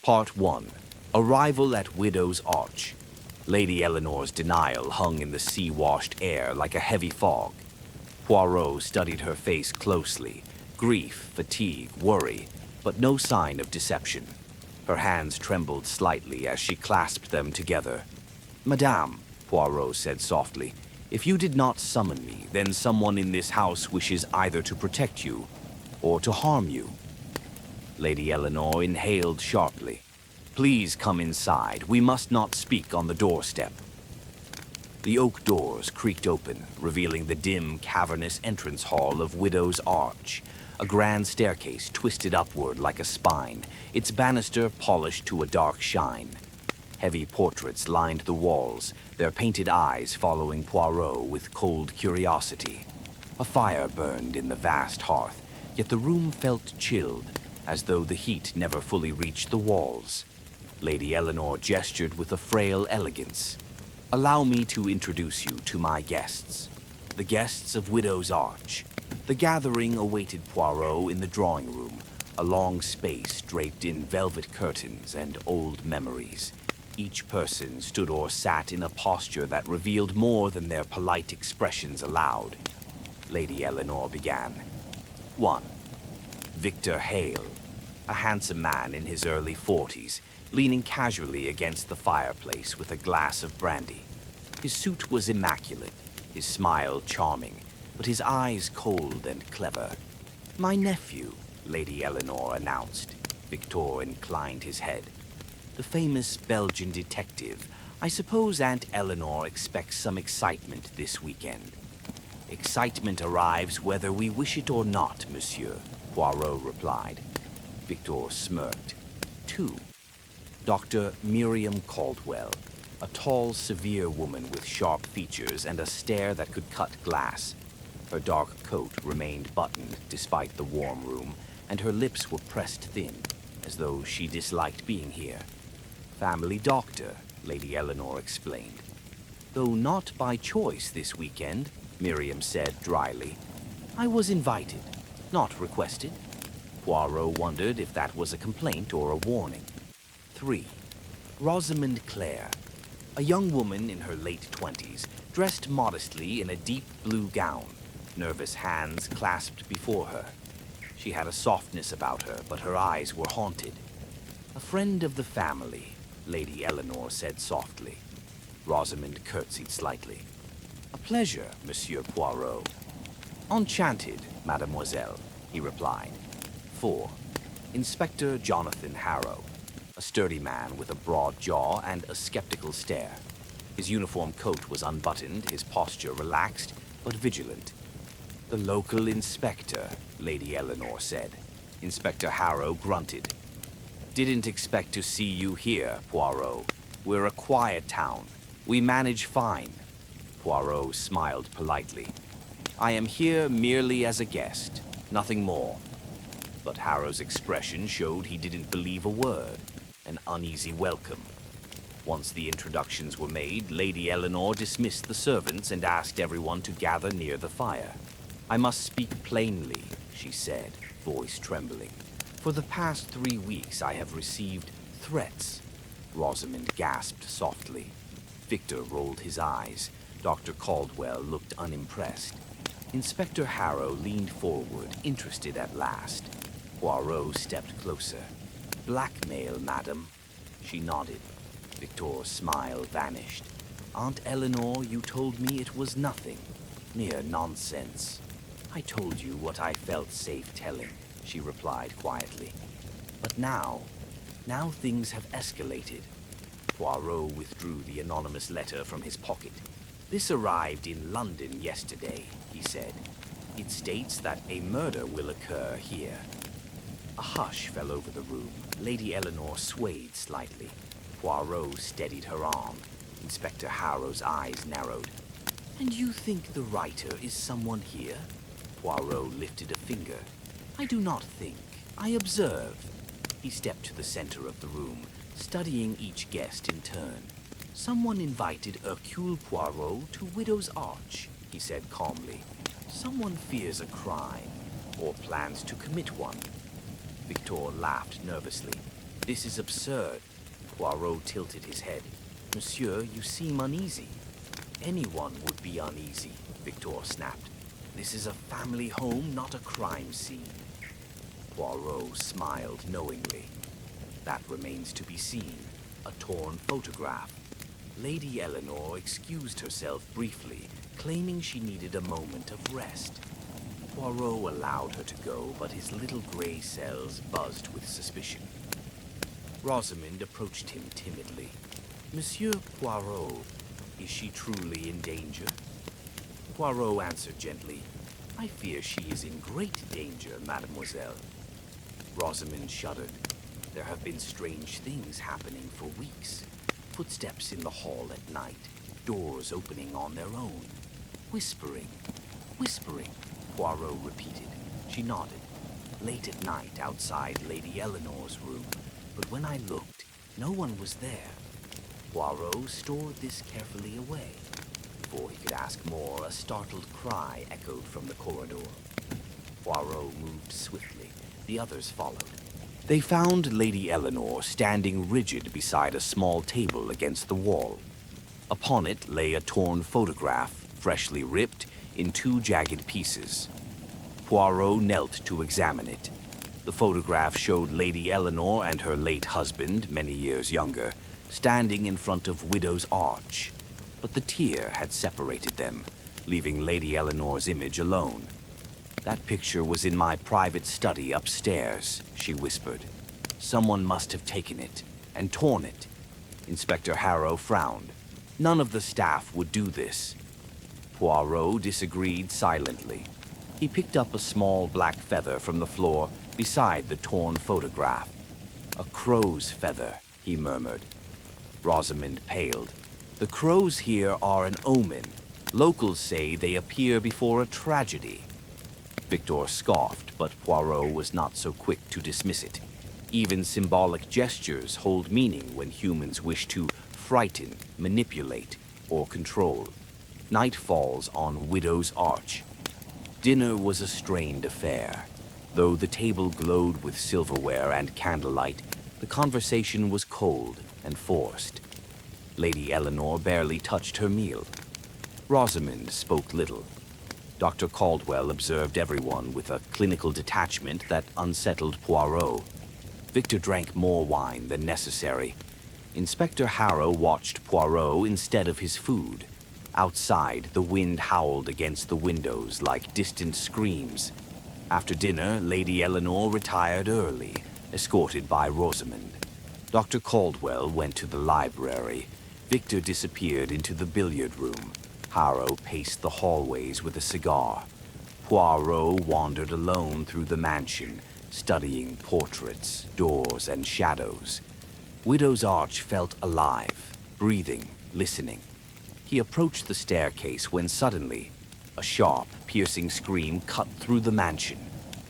Part 1. Arrival at Widow's Arch. Lady Eleanor's denial hung in the sea-washed air like a heavy fog. Poirot studied her face closely. Grief, fatigue, worry, but no sign of deception. Her hands trembled slightly as she clasped them together. "Madame," Poirot said softly, "if you did not summon me, then someone in this house wishes either to protect you or to harm you." Lady Eleanor inhaled sharply. "Please come inside. We must not speak on the doorstep." The oak doors creaked open, revealing the dim, cavernous entrance hall of Widow's Arch, a grand staircase twisted upward like a spine, its banister polished to a dark shine. Heavy portraits lined the walls, their painted eyes following Poirot with cold curiosity. A fire burned in the vast hearth, yet the room felt chilled, as though the heat never fully reached the walls. Lady Eleanor gestured with a frail elegance. "Allow me to introduce you to my guests, the guests of Widow's Arch." The gathering awaited Poirot in the drawing room, a long space draped in velvet curtains and old memories. Each person stood or sat in a posture that revealed more than their polite expressions allowed. Lady Eleanor began. 1. Victor Hale, a handsome man in his early 40s, leaning casually against the fireplace with a glass of brandy. His suit was immaculate, his smile charming, but his eyes cold and clever. "My nephew," Lady Eleanor announced. Victor inclined his head. "The famous Belgian detective. I suppose Aunt Eleanor expects some excitement this weekend." "Excitement arrives whether we wish it or not, monsieur," Poirot replied. Victor smirked. 2. Dr. Miriam Caldwell, a tall, severe woman with sharp features and a stare that could cut glass. Her dark coat remained buttoned despite the warm room, and her lips were pressed thin, as though she disliked being here. "Family doctor," Lady Eleanor explained. "Though not by choice this weekend," Miriam said dryly. "I was invited, not requested." Poirot wondered if that was a complaint or a warning. 3. Rosamond Clare, a young woman in her late 20s, dressed modestly in a deep blue gown, nervous hands clasped before her. She had a softness about her, but her eyes were haunted. "A friend of the family," Lady Eleanor said softly. Rosamond curtsied slightly. "A pleasure, Monsieur Poirot." "Enchanted, mademoiselle," he replied. 4. Inspector Jonathan Harrow, a sturdy man with a broad jaw and a skeptical stare. His uniform coat was unbuttoned, his posture relaxed, but vigilant. "The local inspector," Lady Eleanor said. Inspector Harrow grunted. "Didn't expect to see you here, Poirot. We're a quiet town. We manage fine." Poirot smiled politely. "I am here merely as a guest, nothing more." But Harrow's expression showed he didn't believe a word, an uneasy welcome. Once the introductions were made, Lady Eleanor dismissed the servants and asked everyone to gather near the fire. "I must speak plainly," she said, voice trembling. "For the past 3 weeks I have received threats." Rosamond gasped softly. Victor rolled his eyes. Dr. Caldwell looked unimpressed. Inspector Harrow leaned forward, interested at last. Poirot stepped closer. "Blackmail, madam." She nodded. Victor's smile vanished. "Aunt Eleanor, you told me it was nothing. Mere nonsense." "I told you what I felt safe telling," she replied quietly. "But now things have escalated." Poirot withdrew the anonymous letter from his pocket. "This arrived in London yesterday," he said. "It states that a murder will occur here." A hush fell over the room. Lady Eleanor swayed slightly. Poirot steadied her arm. Inspector Harrow's eyes narrowed. "And you think the writer is someone here?" Poirot lifted a finger. "I do not think. I observe." He stepped to the center of the room, studying each guest in turn. "Someone invited Hercule Poirot to Widow's Arch," he said calmly. "Someone fears a crime, or plans to commit one." Victor laughed nervously. This is absurd. Poirot tilted his head. Monsieur, you seem uneasy. Anyone would be uneasy, Victor snapped. This is a family home, not a crime scene. Poirot smiled knowingly. That remains to be seen. A torn photograph. Lady Eleanor excused herself briefly, claiming she needed a moment of rest. Poirot allowed her to go, but his little gray cells buzzed with suspicion. Rosamond approached him timidly. Monsieur Poirot, is she truly in danger? Poirot answered gently, I fear she is in great danger, mademoiselle. Rosamond shuddered. There have been strange things happening for weeks. Footsteps in the hall at night, doors opening on their own. Whispering, whispering, Poirot repeated. She nodded. Late at night outside Lady Eleanor's room, but when I looked, no one was there. Poirot stored this carefully away. Before he could ask more, a startled cry echoed from the corridor. Poirot moved swiftly. The others followed. They found Lady Eleanor standing rigid beside a small table against the wall. Upon it lay a torn photograph, freshly ripped in 2 jagged pieces. Poirot knelt to examine it. The photograph showed Lady Eleanor and her late husband, many years younger, standing in front of Widow's Arch. But the tear had separated them, leaving Lady Eleanor's image alone. That picture was in my private study upstairs, she whispered. Someone must have taken it and torn it. Inspector Harrow frowned. None of the staff would do this. Poirot disagreed silently. He picked up a small black feather from the floor beside the torn photograph. A crow's feather, he murmured. Rosamond paled. The crows here are an omen. Locals say they appear before a tragedy. Victor scoffed, but Poirot was not so quick to dismiss it. Even symbolic gestures hold meaning when humans wish to frighten, manipulate, or control. Night falls on Widow's Arch. Dinner was a strained affair. Though the table glowed with silverware and candlelight, the conversation was cold and forced. Lady Eleanor barely touched her meal. Rosamond spoke little. Dr. Caldwell observed everyone with a clinical detachment that unsettled Poirot. Victor drank more wine than necessary. Inspector Harrow watched Poirot instead of his food. Outside, the wind howled against the windows like distant screams. After dinner, Lady Eleanor retired early, escorted by Rosamond. Dr. Caldwell went to the library. Victor disappeared into the billiard room. Harrow paced the hallways with a cigar. Poirot wandered alone through the mansion, studying portraits, doors, and shadows. Widow's Arch felt alive, breathing, listening. He approached the staircase when suddenly, a sharp, piercing scream cut through the mansion.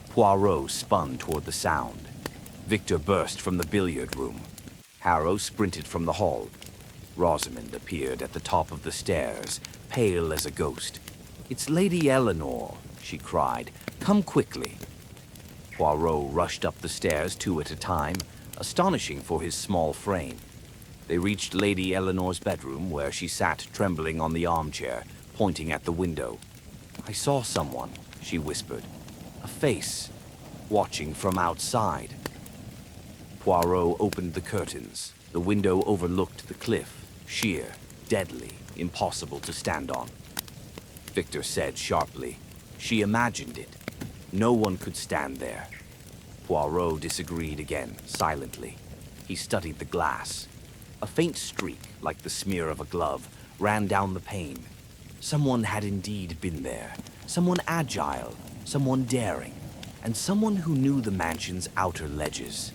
Poirot spun toward the sound. Victor burst from the billiard room. Harrow sprinted from the hall. Rosamond appeared at the top of the stairs, pale as a ghost. "It's Lady Eleanor," she cried. "Come quickly." Poirot rushed up the stairs 2 at a time, astonishing for his small frame. They reached Lady Eleanor's bedroom, where she sat trembling on the armchair, pointing at the window. "I saw someone," she whispered. "A face, watching from outside." Poirot opened the curtains. The window overlooked the cliff, sheer, deadly, impossible to stand on. Victor said sharply, "She imagined it. No one could stand there." Poirot disagreed again, silently. He studied the glass. A faint streak, like the smear of a glove, ran down the pane. Someone had indeed been there. Someone agile, someone daring, and someone who knew the mansion's outer ledges.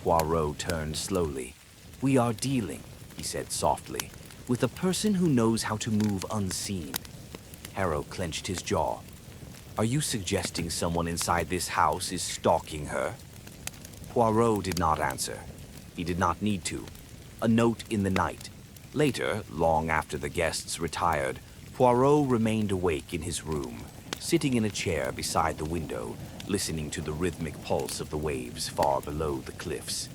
Poirot turned slowly. "We are dealing," he said softly, "with a person who knows how to move unseen." Harrow clenched his jaw. "Are you suggesting someone inside this house is stalking her?" Poirot did not answer. He did not need to. A note in the night. Later, long after the guests retired, Poirot remained awake in his room, sitting in a chair beside the window, listening to the rhythmic pulse of the waves far below the cliffs.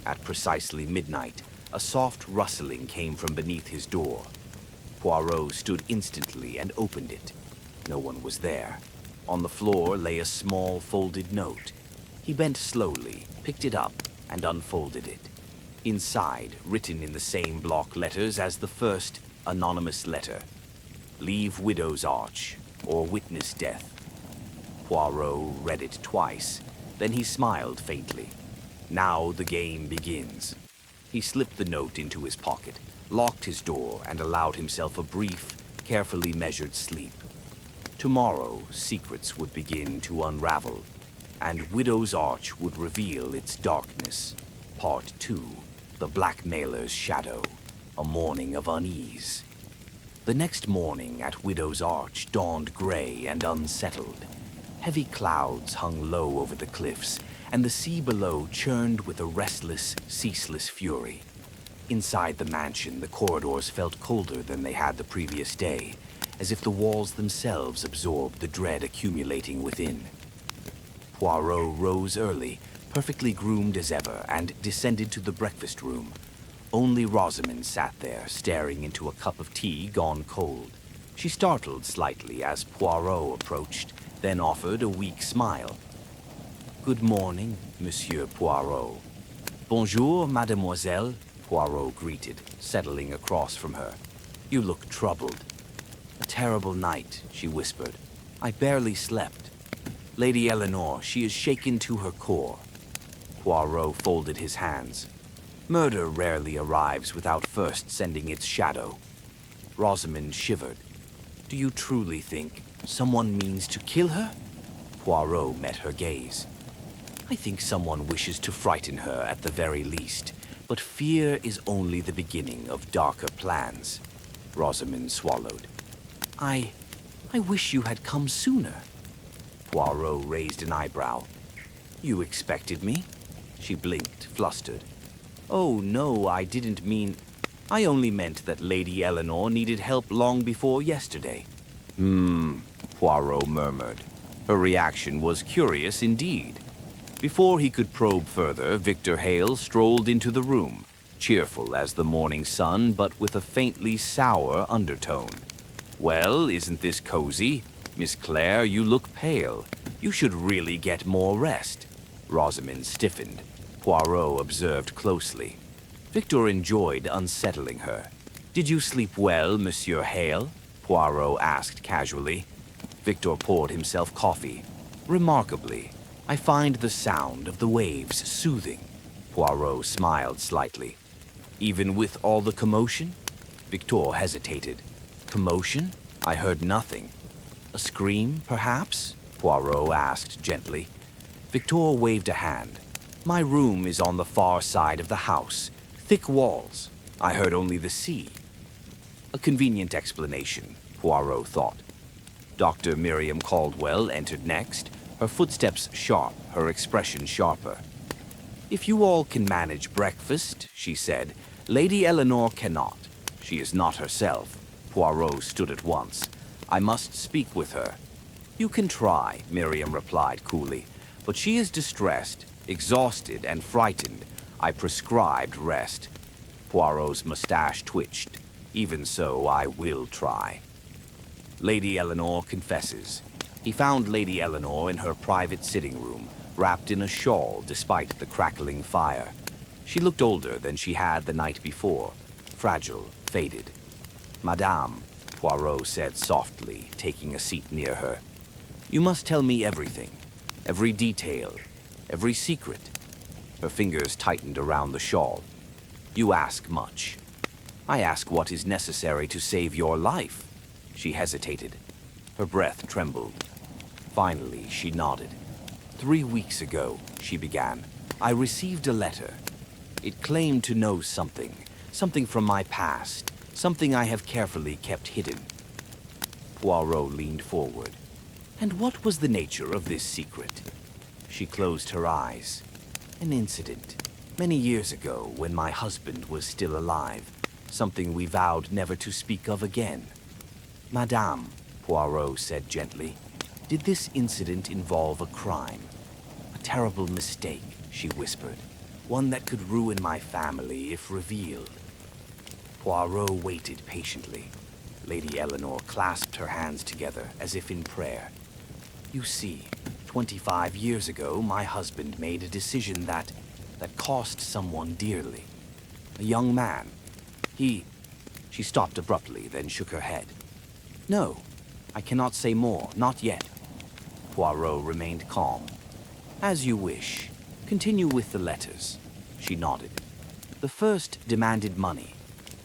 At precisely midnight, a soft rustling came from beneath his door. Poirot stood instantly and opened it. No one was there. On the floor lay a small folded note. He bent slowly, picked it up, and unfolded it. Inside, written in the same block letters as the first anonymous letter, "Leave Widow's Arch, or witness death." Poirot read it twice, then he smiled faintly. Now the game begins. He slipped the note into his pocket, locked his door, and allowed himself a brief, carefully measured sleep. Tomorrow, secrets would begin to unravel, and Widow's Arch would reveal its darkness. Part 2, The Blackmailer's Shadow, a morning of unease. The next morning at Widow's Arch dawned gray and unsettled. Heavy clouds hung low over the cliffs, and the sea below churned with a restless, ceaseless fury. Inside the mansion, the corridors felt colder than they had the previous day, as if the walls themselves absorbed the dread accumulating within. Poirot rose early, perfectly groomed as ever, and descended to the breakfast room. Only Rosamond sat there, staring into a cup of tea gone cold. She startled slightly as Poirot approached, then offered a weak smile. "Good morning, Monsieur Poirot." "Bonjour, mademoiselle," Poirot greeted, settling across from her. "You look troubled." "A terrible night," she whispered. "I barely slept. Lady Eleanor, she is shaken to her core." Poirot folded his hands. Murder rarely arrives without first sending its shadow. Rosamond shivered. "Do you truly think someone means to kill her?" Poirot met her gaze. "I think someone wishes to frighten her at the very least, but fear is only the beginning of darker plans." Rosamond swallowed. I wish you had come sooner." Poirot raised an eyebrow. "You expected me?" She blinked, flustered. "Oh, no, I didn't mean... I only meant that Lady Eleanor needed help long before yesterday." Poirot murmured. Her reaction was curious indeed. Before he could probe further, Victor Hale strolled into the room, cheerful as the morning sun, but with a faintly sour undertone. "Well, isn't this cozy? Miss Clare, you look pale. You should really get more rest." Rosamond stiffened. Poirot observed closely. Victor enjoyed unsettling her. "Did you sleep well, Monsieur Hale?" Poirot asked casually. Victor poured himself coffee. "Remarkably, I find the sound of the waves soothing." Poirot smiled slightly. "Even with all the commotion?" Victor hesitated. "Commotion? I heard nothing." "A scream, perhaps?" Poirot asked gently. Victor waved a hand. "My room is on the far side of the house. Thick walls. I heard only the sea." A convenient explanation, Poirot thought. Dr. Miriam Caldwell entered next, her footsteps sharp, her expression sharper. "If you all can manage breakfast," she said, "Lady Eleanor cannot. She is not herself." Poirot stood at once. "I must speak with her." "You can try," Miriam replied coolly, "but she is distressed, exhausted, and frightened. I prescribed rest." Poirot's mustache twitched. "Even so, I will try." Lady Eleanor confesses. He found Lady Eleanor in her private sitting room, wrapped in a shawl despite the crackling fire. She looked older than she had the night before, fragile, faded. "Madame," Poirot said softly, taking a seat near her, "you must tell me everything, every detail, every secret." Her fingers tightened around the shawl. "You ask much." "I ask what is necessary to save your life." She hesitated. Her breath trembled. Finally, she nodded. 3 weeks ago," she began, "I received a letter. It claimed to know something, something from my past, something I have carefully kept hidden." Poirot leaned forward. "And what was the nature of this secret?" She closed her eyes. "An incident, many years ago, when my husband was still alive, something we vowed never to speak of again." "Madame," Poirot said gently, "did this incident involve a crime?" "A terrible mistake," she whispered. One that could ruin my family if revealed. Poirot waited patiently. Lady Eleanor clasped her hands together as if in prayer. You see, 25 years ago, my husband made a decision that cost someone dearly. A young man. She stopped abruptly, then shook her head. No, I cannot say more, not yet. Poirot remained calm. As you wish. Continue with the letters. She nodded. The first demanded money,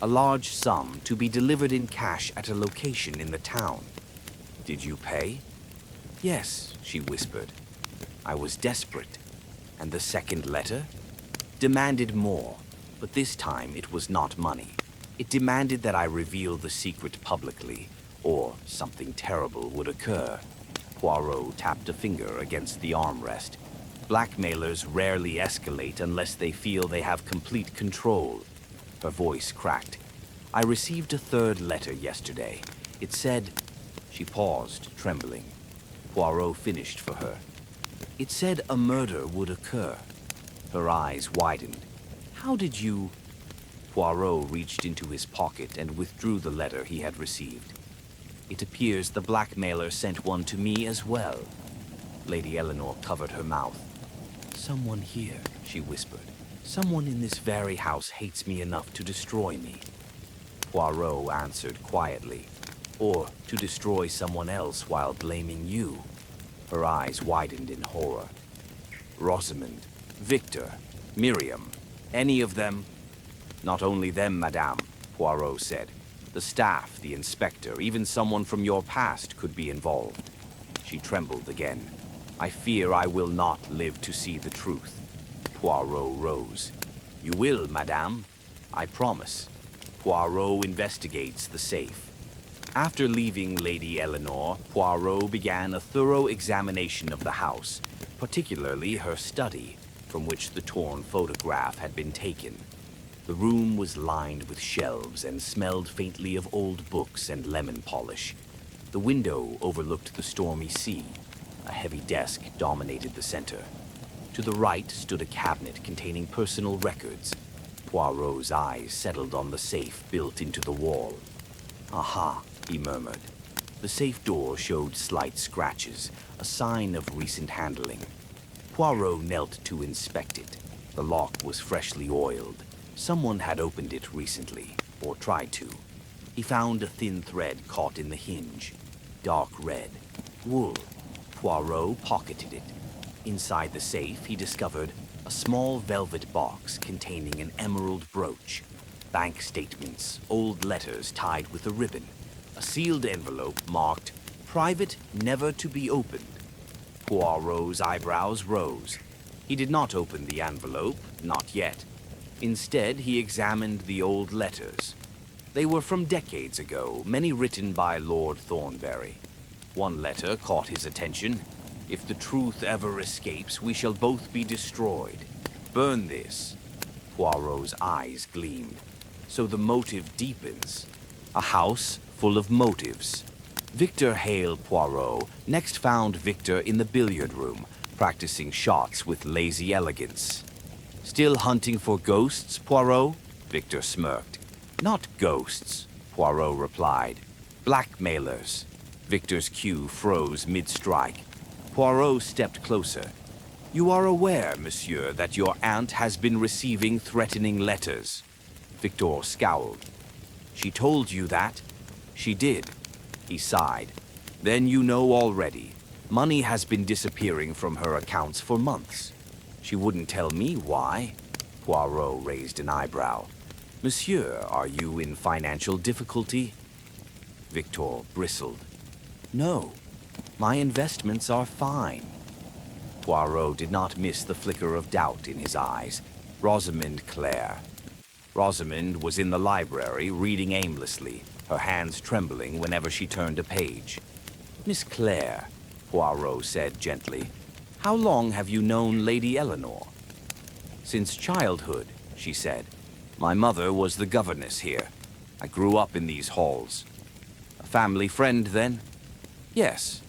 a large sum to be delivered in cash at a location in the town. Did you pay? Yes, she whispered. I was desperate. And the second letter? Demanded more, but this time it was not money. It demanded that I reveal the secret publicly, or something terrible would occur. Poirot tapped a finger against the armrest. Blackmailers rarely escalate unless they feel they have complete control. Her voice cracked. I received a third letter yesterday. It said... She paused, trembling. Poirot finished for her. It said a murder would occur. Her eyes widened. How did you... Poirot reached into his pocket and withdrew the letter he had received. It appears the blackmailer sent one to me as well. Lady Eleanor covered her mouth. Someone here, she whispered. Someone in this very house hates me enough to destroy me. Poirot answered quietly. Or to destroy someone else while blaming you. Her eyes widened in horror. Rosamond, Victor, Miriam, any of them? Not only them, madame, Poirot said. The staff, the inspector, even someone from your past could be involved. She trembled again. I fear I will not live to see the truth. Poirot rose. You will, madame. I promise. Poirot investigates the safe. After leaving Lady Eleanor, Poirot began a thorough examination of the house, particularly her study, from which the torn photograph had been taken. The room was lined with shelves and smelled faintly of old books and lemon polish. The window overlooked the stormy sea. A heavy desk dominated the center. To the right stood a cabinet containing personal records. Poirot's eyes settled on the safe built into the wall. Aha, he murmured. The safe door showed slight scratches, a sign of recent handling. Poirot knelt to inspect it. The lock was freshly oiled. Someone had opened it recently, or tried to. He found a thin thread caught in the hinge. Dark red. Wool. Poirot pocketed it. Inside the safe, he discovered a small velvet box containing an emerald brooch, bank statements, old letters tied with a ribbon, a sealed envelope marked, "Private, never to be opened." Poirot's eyebrows rose. He did not open the envelope, not yet. Instead, he examined the old letters. They were from decades ago, many written by Lord Thorneberry. One letter caught his attention. If the truth ever escapes, we shall both be destroyed. Burn this. Poirot's eyes gleamed. So the motive deepens. A house full of motives. Victor Hale Poirot next found Victor in the billiard room, practicing shots with lazy elegance. Still hunting for ghosts, Poirot? Victor smirked. Not ghosts, Poirot replied. Blackmailers. Victor's cue froze mid-strike. Poirot stepped closer. You are aware, monsieur, that your aunt has been receiving threatening letters. Victor scowled. She told you that? She did. He sighed. Then you know already. Money has been disappearing from her accounts for months. She wouldn't tell me why. Poirot raised an eyebrow. Monsieur, are you in financial difficulty? Victor bristled. No, my investments are fine. Poirot did not miss the flicker of doubt in his eyes. Rosamond Clare. Rosamond was in the library, reading aimlessly, her hands trembling whenever she turned a page. Miss Clare, Poirot said gently, how long have you known Lady Eleanor? Since childhood, she said. My mother was the governess here. I grew up in these halls. A family friend, then? Yes.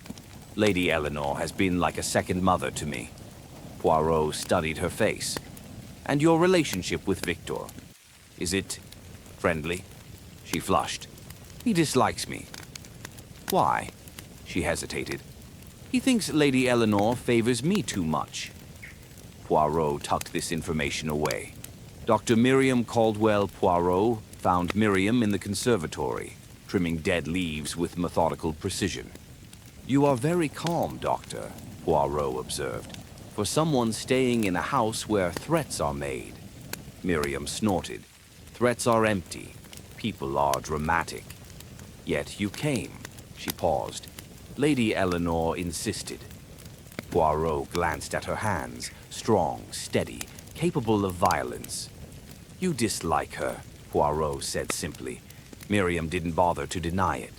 Lady Eleanor has been like a second mother to me. Poirot studied her face. And your relationship with Victor? Is it friendly? She flushed. He dislikes me. Why? She hesitated. He thinks Lady Eleanor favors me too much. Poirot tucked this information away. Dr. Miriam Caldwell Poirot found Miriam in the conservatory, trimming dead leaves with methodical precision. You are very calm, Doctor, Poirot observed, for someone staying in a house where threats are made. Miriam snorted. Threats are empty. People are dramatic. Yet you came. She paused. Lady Eleanor insisted. Poirot glanced at her hands, strong, steady, capable of violence. You dislike her, Poirot said simply. Miriam didn't bother to deny it.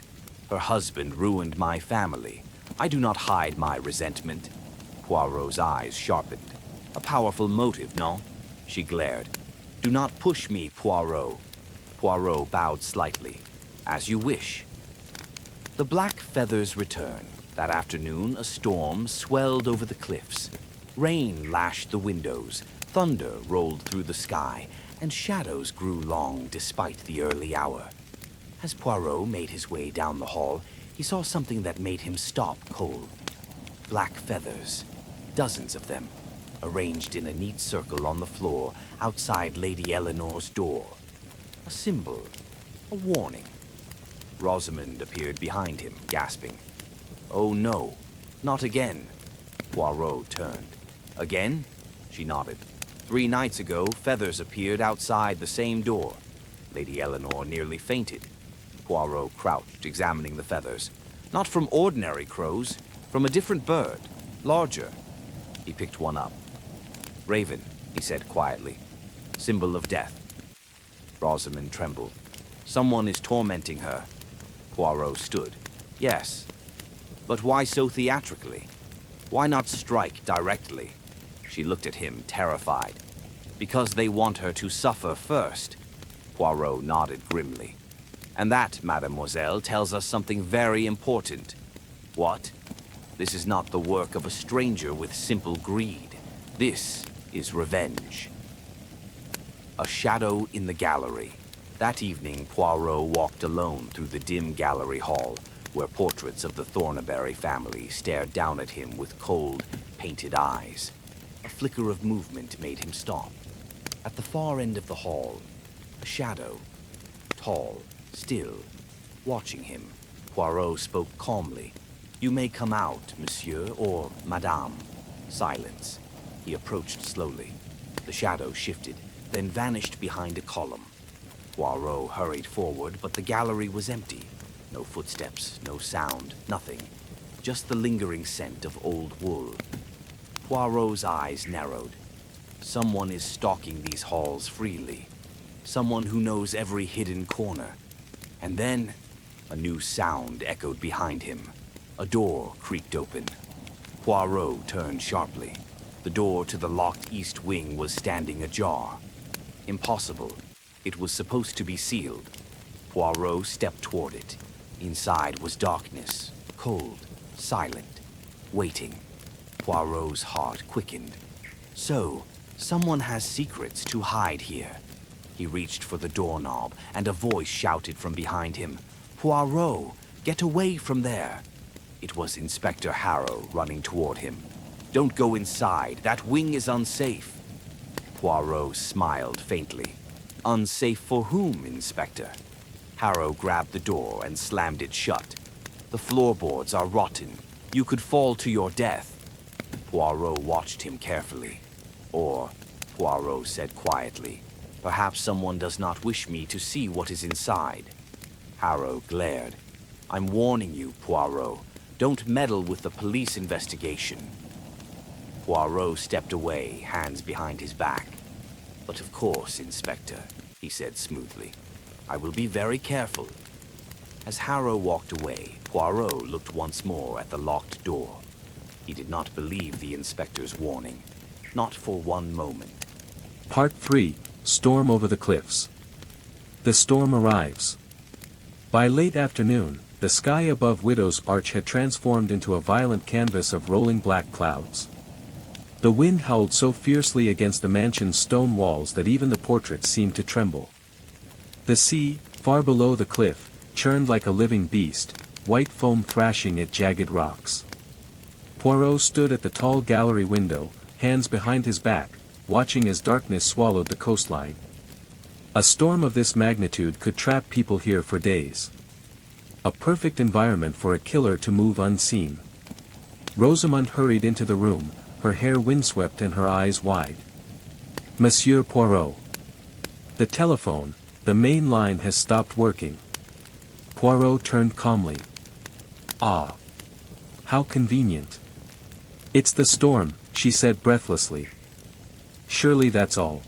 Her husband ruined my family. I do not hide my resentment. Poirot's eyes sharpened. A powerful motive, no? She glared. Do not push me, Poirot. Poirot bowed slightly. As you wish. The black feathers returned. That afternoon, a storm swelled over the cliffs. Rain lashed the windows, thunder rolled through the sky, and shadows grew long despite the early hour. As Poirot made his way down the hall, he saw something that made him stop cold. Black feathers, dozens of them, arranged in a neat circle on the floor outside Lady Eleanor's door. A symbol, a warning. Rosamond appeared behind him, gasping. Oh no, not again. Poirot turned. Again? She nodded. 3 nights ago, feathers appeared outside the same door. Lady Eleanor nearly fainted. Poirot crouched, examining the feathers. Not from ordinary crows, from a different bird, larger. He picked one up. Raven, he said quietly. Symbol of death. Rosamond trembled. Someone is tormenting her. Poirot stood. Yes. But why so theatrically? Why not strike directly? She looked at him, terrified. Because they want her to suffer first. Poirot nodded grimly. And that, mademoiselle, tells us something very important. What? This is not the work of a stranger with simple greed. This is revenge. A shadow in the gallery. That evening, Poirot walked alone through the dim gallery hall, where portraits of the Thorneberry family stared down at him with cold, painted eyes. A flicker of movement made him stop. At the far end of the hall, a shadow, tall, still, watching him. Poirot spoke calmly. You may come out, monsieur, or madame. Silence. He approached slowly. The shadow shifted, then vanished behind a column. Poirot hurried forward, but the gallery was empty. No footsteps, no sound, nothing. Just the lingering scent of old wool. Poirot's eyes narrowed. Someone is stalking these halls freely. Someone who knows every hidden corner. And then, a new sound echoed behind him. A door creaked open. Poirot turned sharply. The door to the locked east wing was standing ajar. Impossible. It was supposed to be sealed. Poirot stepped toward it. Inside was darkness, cold, silent, waiting. Poirot's heart quickened. So, someone has secrets to hide here. He reached for the doorknob, and a voice shouted from behind him, Poirot, get away from there. It was Inspector Harrow running toward him. Don't go inside. That wing is unsafe. Poirot smiled faintly. Unsafe for whom, Inspector? Harrow grabbed the door and slammed it shut. The floorboards are rotten. You could fall to your death. Poirot watched him carefully. Or, Poirot said quietly, perhaps someone does not wish me to see what is inside. Harrow glared. I'm warning you, Poirot. Don't meddle with the police investigation. Poirot stepped away, hands behind his back. But of course, Inspector, he said smoothly. I will be very careful. As Harrow walked away, Poirot looked once more at the locked door. He did not believe the inspector's warning. Not for one moment. Part 3, Storm over the Cliffs. The storm arrives. By late afternoon, the sky above Widow's Arch had transformed into a violent canvas of rolling black clouds. The wind howled so fiercely against the mansion's stone walls that even the portraits seemed to tremble. The sea, far below the cliff, churned like a living beast, white foam thrashing at jagged rocks. Poirot stood at the tall gallery window, hands behind his back, watching as darkness swallowed the coastline. A storm of this magnitude could trap people here for days. A perfect environment for a killer to move unseen. Rosamond hurried into the room, her hair windswept and her eyes wide. Monsieur Poirot. The telephone, the main line has stopped working. Poirot turned calmly. Ah. How convenient. It's the storm, she said breathlessly. Surely that's all.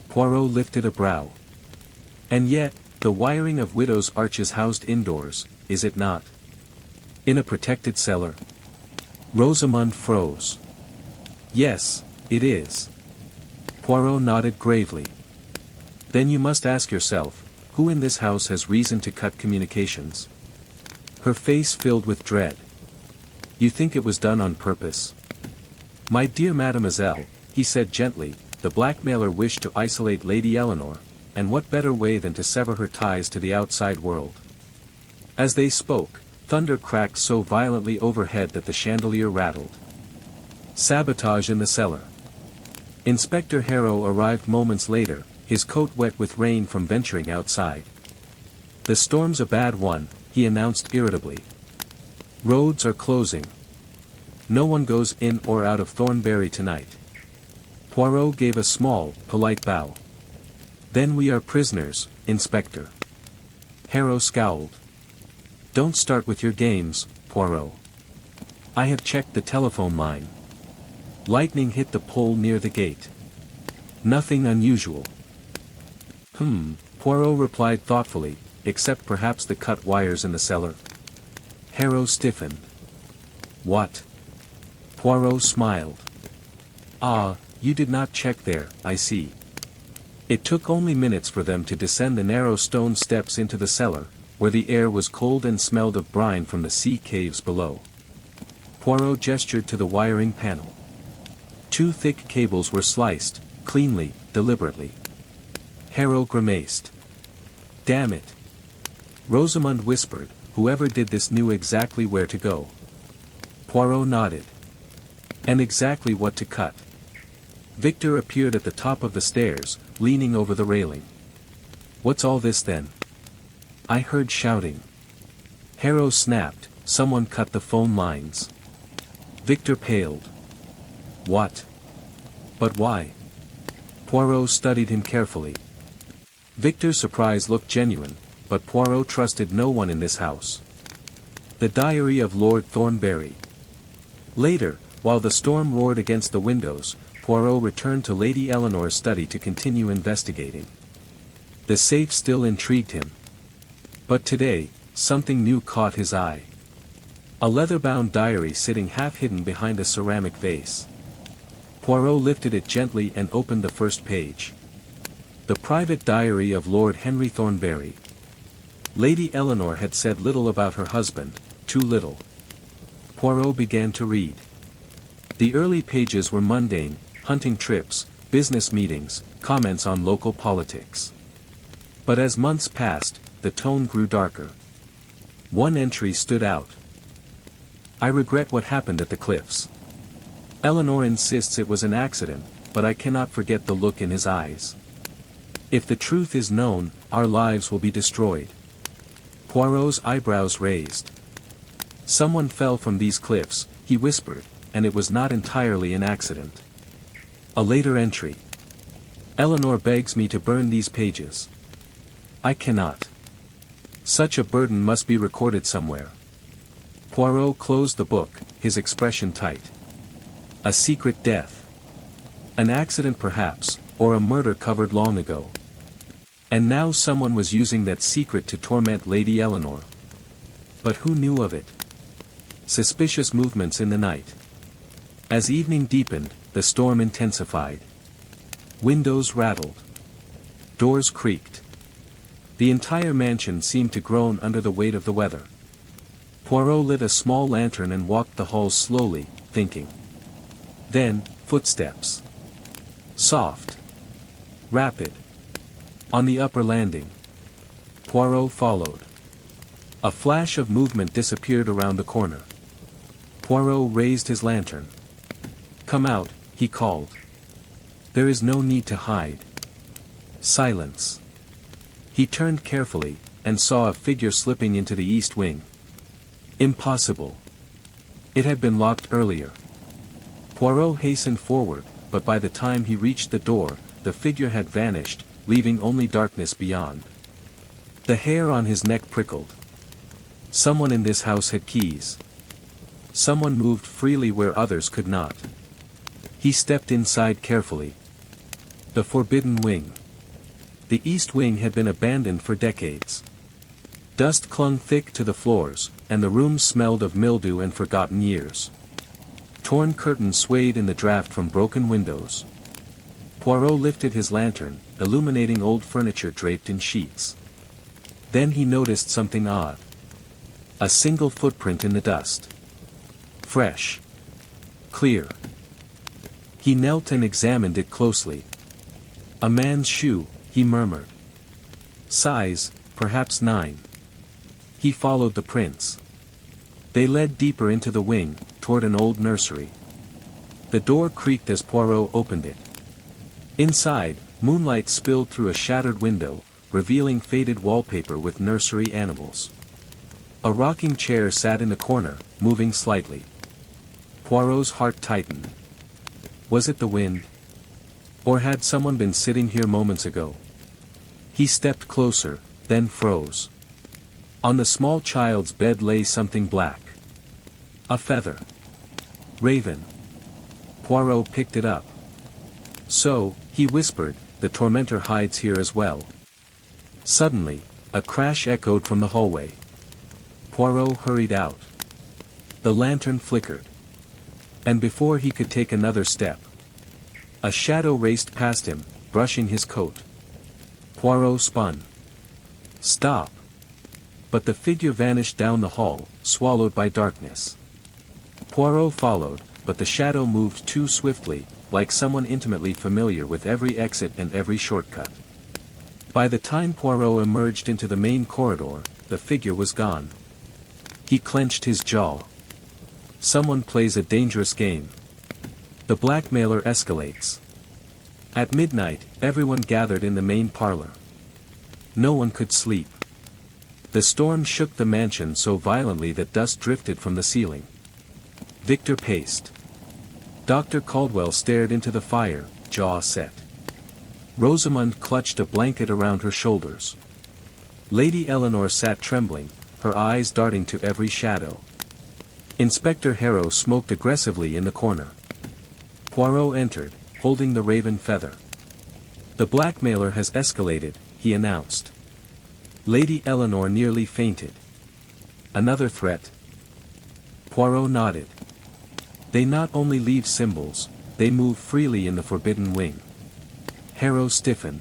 Poirot lifted a brow. And yet, the wiring of Widow's Arch is housed indoors, is it not? In a protected cellar. Rosamond froze. Yes, it is. Poirot nodded gravely. Then you must ask yourself, who in this house has reason to cut communications? Her face filled with dread. You think it was done on purpose? My dear mademoiselle, he said gently, the blackmailer wished to isolate Lady Eleanor, and what better way than to sever her ties to the outside world? As they spoke, thunder cracked so violently overhead that the chandelier rattled. Sabotage in the cellar. Inspector Harrow arrived moments later, his coat wet with rain from venturing outside. The storm's a bad one, he announced irritably. Roads are closing. No one goes in or out of Thornberry tonight. Poirot gave a small, polite bow. Then we are prisoners, Inspector. Harrow scowled. Don't start with your games, Poirot. I have checked the telephone line. Lightning hit the pole near the gate. Nothing unusual. Poirot replied thoughtfully, except perhaps the cut wires in the cellar. Harrow stiffened. What? Poirot smiled. Ah, you did not check there, I see. It took only minutes for them to descend the narrow stone steps into the cellar, where the air was cold and smelled of brine from the sea caves below. Poirot gestured to the wiring panel. 2 thick cables were sliced, cleanly, deliberately. Harrow grimaced. Damn it. Rosamond whispered, whoever did this knew exactly where to go. Poirot nodded. And exactly what to cut. Victor appeared at the top of the stairs, leaning over the railing. What's all this then? I heard shouting. Harrow snapped, someone cut the phone lines. Victor paled. What? But why? Poirot studied him carefully. Victor's surprise looked genuine, but Poirot trusted no one in this house. The Diary of Lord Thornberry. Later, while the storm roared against the windows, Poirot returned to Lady Eleanor's study to continue investigating. The safe still intrigued him. But today, something new caught his eye. A leather-bound diary sitting half-hidden behind a ceramic vase. Poirot lifted it gently and opened the first page. The private diary of Lord Henry Thornberry. Lady Eleanor had said little about her husband, too little. Poirot began to read. The early pages were mundane, hunting trips, business meetings, comments on local politics. But as months passed, the tone grew darker. One entry stood out. I regret what happened at the cliffs. Eleanor insists it was an accident, but I cannot forget the look in his eyes. If the truth is known, our lives will be destroyed. Poirot's eyebrows raised. Someone fell from these cliffs, he whispered, and it was not entirely an accident. A later entry. Eleanor begs me to burn these pages. I cannot. Such a burden must be recorded somewhere. Poirot closed the book, his expression tight. A secret death. An accident perhaps, or a murder covered long ago. And now someone was using that secret to torment Lady Eleanor. But who knew of it? Suspicious movements in the night. As evening deepened, the storm intensified. Windows rattled. Doors creaked. The entire mansion seemed to groan under the weight of the weather. Poirot lit a small lantern and walked the halls slowly, thinking. Then, Footsteps. Soft. Rapid. On the upper landing. Poirot followed. A flash of movement disappeared around the corner. Poirot raised his lantern. "Come out," he called. "There is no need to hide." Silence. He turned carefully, and saw a figure slipping into the east wing. Impossible. It had been locked earlier. Poirot hastened forward, but by the time he reached the door, the figure had vanished, leaving only darkness beyond. The hair on his neck prickled. Someone in this house had keys. Someone moved freely where others could not. He stepped inside carefully. The forbidden wing. The east wing had been abandoned for decades. Dust clung thick to the floors, and the room smelled of mildew and forgotten years. Torn curtains swayed in the draft from broken windows. Poirot lifted his lantern, illuminating old furniture draped in sheets. Then he noticed something odd. A single footprint in the dust. Fresh. Clear. He knelt and examined it closely. "A man's shoe," he murmured. "Size, perhaps 9. He followed the prints. They led deeper into the wing, toward an old nursery. The door creaked as Poirot opened it. Inside, moonlight spilled through a shattered window, revealing faded wallpaper with nursery animals. A rocking chair sat in the corner, moving slightly. Poirot's heart tightened. Was it the wind? Or had someone been sitting here moments ago? He stepped closer, then froze. On the small child's bed lay something black. A feather. Raven. Poirot picked it up. "So," he whispered, "the tormentor hides here as well." Suddenly, a crash echoed from the hallway. Poirot hurried out. The lantern flickered. And before he could take another step, a shadow raced past him, brushing his coat. Poirot spun. "Stop!" But the figure vanished down the hall, swallowed by darkness. Poirot followed, but the shadow moved too swiftly, like someone intimately familiar with every exit and every shortcut. By the time Poirot emerged into the main corridor, the figure was gone. He clenched his jaw. Someone plays a dangerous game. The blackmailer escalates. At midnight, everyone gathered in the main parlor. No one could sleep. The storm shook the mansion so violently that dust drifted from the ceiling. Victor paced. Dr. Caldwell stared into the fire, jaw set. Rosamond clutched a blanket around her shoulders. Lady Eleanor sat trembling, her eyes darting to every shadow. Inspector Harrow smoked aggressively in the corner. Poirot entered, holding the raven feather. "The blackmailer has escalated," he announced. Lady Eleanor nearly fainted. "Another threat?" Poirot nodded. "They not only leave symbols, they move freely in the forbidden wing." Harrow stiffened.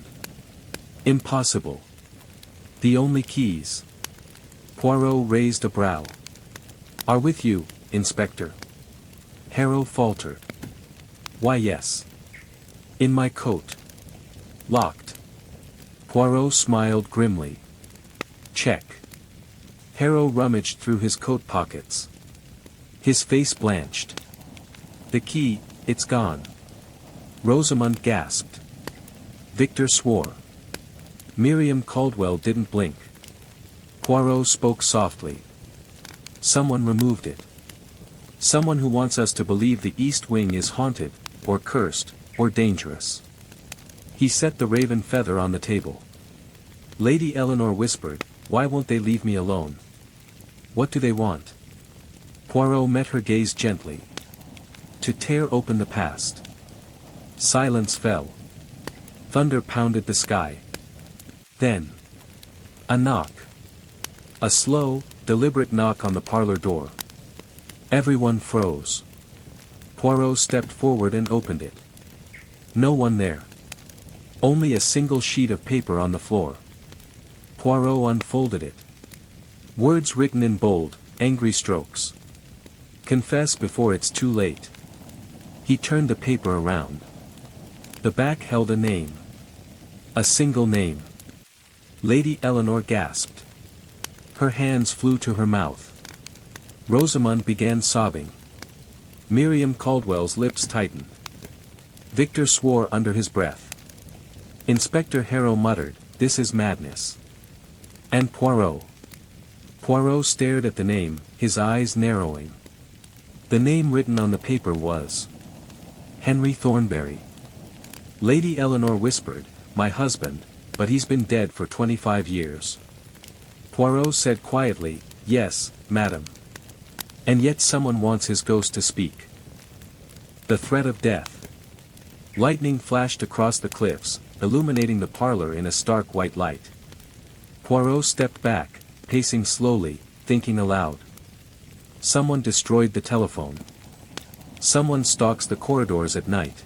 "Impossible. The only keys." Poirot raised a brow. "Are with you, Inspector." Harrow faltered. "Why, yes. In my coat. Locked." Poirot smiled grimly. "Check." Harrow rummaged through his coat pockets. His face blanched. "The key, it's gone." Rosamond gasped. Victor swore. Miriam Caldwell didn't blink. Poirot spoke softly. "Someone removed it. Someone who wants us to believe the East Wing is haunted, or cursed, or dangerous." He set the raven feather on the table. Lady Eleanor whispered, "Why won't they leave me alone? What do they want?" Poirot met her gaze gently. "To tear open the past." Silence fell. Thunder pounded the sky. Then, a knock. A slow, deliberate knock on the parlor door. Everyone froze. Poirot stepped forward and opened it. No one there. Only a single sheet of paper on the floor. Poirot unfolded it. Words written in bold, angry strokes. "Confess before it's too late." He turned the paper around. The back held a name. A single name. Lady Eleanor gasped. Her hands flew to her mouth. Rosamund began sobbing. Miriam Caldwell's lips tightened. Victor swore under his breath. Inspector Harrow muttered, "This is madness." And Poirot. Poirot stared at the name, his eyes narrowing. The name written on the paper was Henry Thornberry. Lady Eleanor whispered, "My husband, but he's been dead for 25 years. Poirot said quietly, "Yes, madam. And yet someone wants his ghost to speak." The threat of death. Lightning flashed across the cliffs, illuminating the parlor in a stark white light. Poirot stepped back, pacing slowly, thinking aloud. Someone destroyed the telephone. Someone stalks the corridors at night.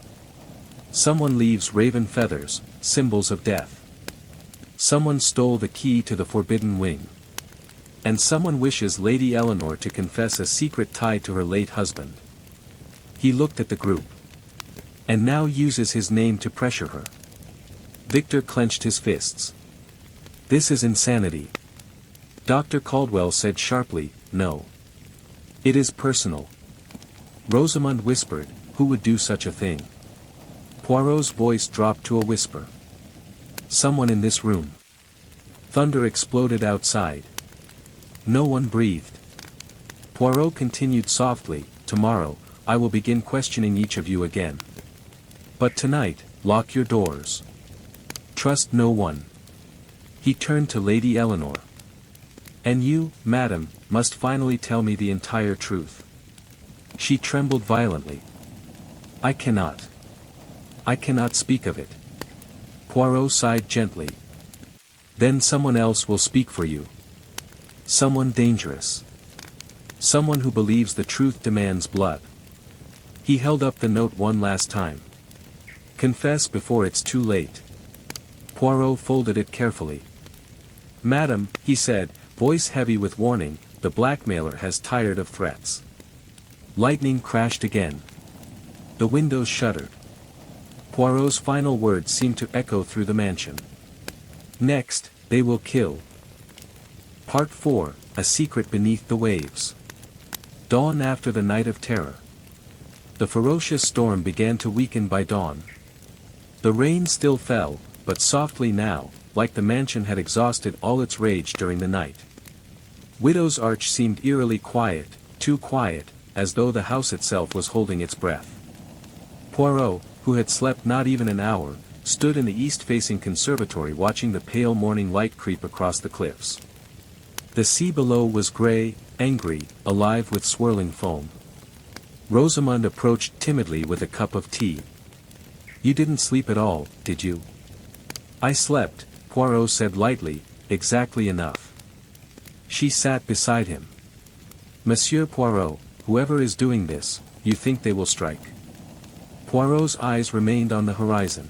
Someone leaves raven feathers, symbols of death. Someone stole the key to the forbidden wing. And someone wishes Lady Eleanor to confess a secret tied to her late husband. He looked at the group. And now uses his name to pressure her. Victor clenched his fists. This is insanity. Dr. Caldwell said sharply, "No. It is personal." Rosamund whispered, "Who would do such a thing?" Poirot's voice dropped to a whisper. "Someone in this room." Thunder exploded outside. No one breathed. Poirot continued softly, "Tomorrow, I will begin questioning each of you again. But tonight, lock your doors. Trust no one." He turned to Lady Eleanor. "And you, madam, must finally tell me the entire truth." She trembled violently. I cannot speak of it." Poirot sighed gently. "Then someone else will speak for you. Someone dangerous. Someone who believes the truth demands blood." He held up the note one last time. "Confess before it's too late." Poirot folded it carefully. "Madam," he said, voice heavy with warning, "the blackmailer has tired of threats." Lightning crashed again. The windows shuddered. Poirot's final words seemed to echo through the mansion. "Next, they will kill." Part 4, A Secret Beneath the Waves. Dawn after the night of terror. The ferocious storm began to weaken by dawn. The rain still fell, but softly now, like the mansion had exhausted all its rage during the night. Widow's Arch seemed eerily quiet, too quiet, as though the house itself was holding its breath. Poirot, who had slept not even an hour, stood in the east-facing conservatory watching the pale morning light creep across the cliffs. The sea below was grey, angry, alive with swirling foam. Rosamund approached timidly with a cup of tea. "You didn't sleep at all, did you?" "I slept," Poirot said lightly, "exactly enough." She sat beside him. "Monsieur Poirot, whoever is doing this, you think they will strike?" Poirot's eyes remained on the horizon.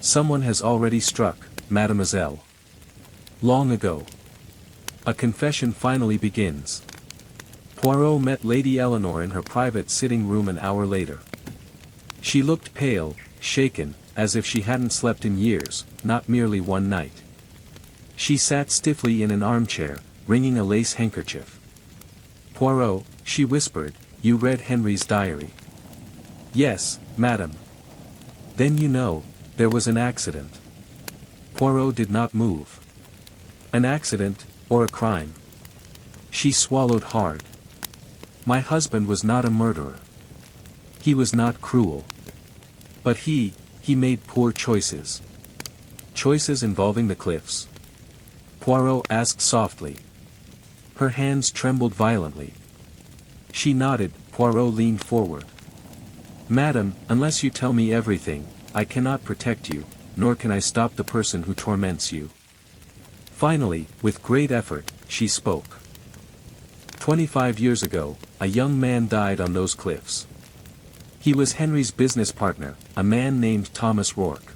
"Someone has already struck, mademoiselle. Long ago. A confession finally begins." Poirot met Lady Eleanor in her private sitting room an hour later. She looked pale, shaken, as if she hadn't slept in years, not merely one night. She sat stiffly in an armchair, wringing a lace handkerchief. "Poirot," she whispered, "you read Henry's diary." "Yes, madam." "Then you know, there was an accident." Poirot did not move. "An accident, or a crime?" She swallowed hard. "My husband was not a murderer. He was not cruel. But he made poor choices." "Choices involving the cliffs?" Poirot asked softly. Her hands trembled violently. She nodded. Poirot leaned forward. "Madam, unless you tell me everything, I cannot protect you, nor can I stop the person who torments you." Finally, with great effort, she spoke. 25 years ago, a young man died on those cliffs. He was Henry's business partner, a man named Thomas Rourke.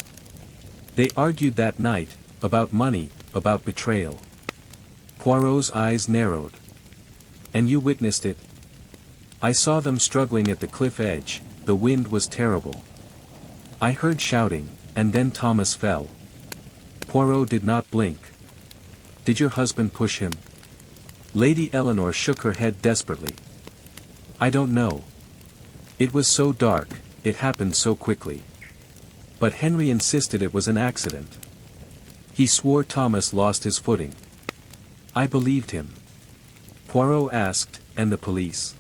They argued that night, about money, about betrayal. Poirot's eyes narrowed. "And you witnessed it?" "I saw them struggling at the cliff edge, the wind was terrible. I heard shouting, and then Thomas fell. Poirot did not blink. Did your husband push him? Lady Eleanor shook her head desperately. I don't know. It was so dark, it happened so quickly. But Henry insisted it was an accident. He swore Thomas lost his footing. I believed him. Poirot asked, and the police?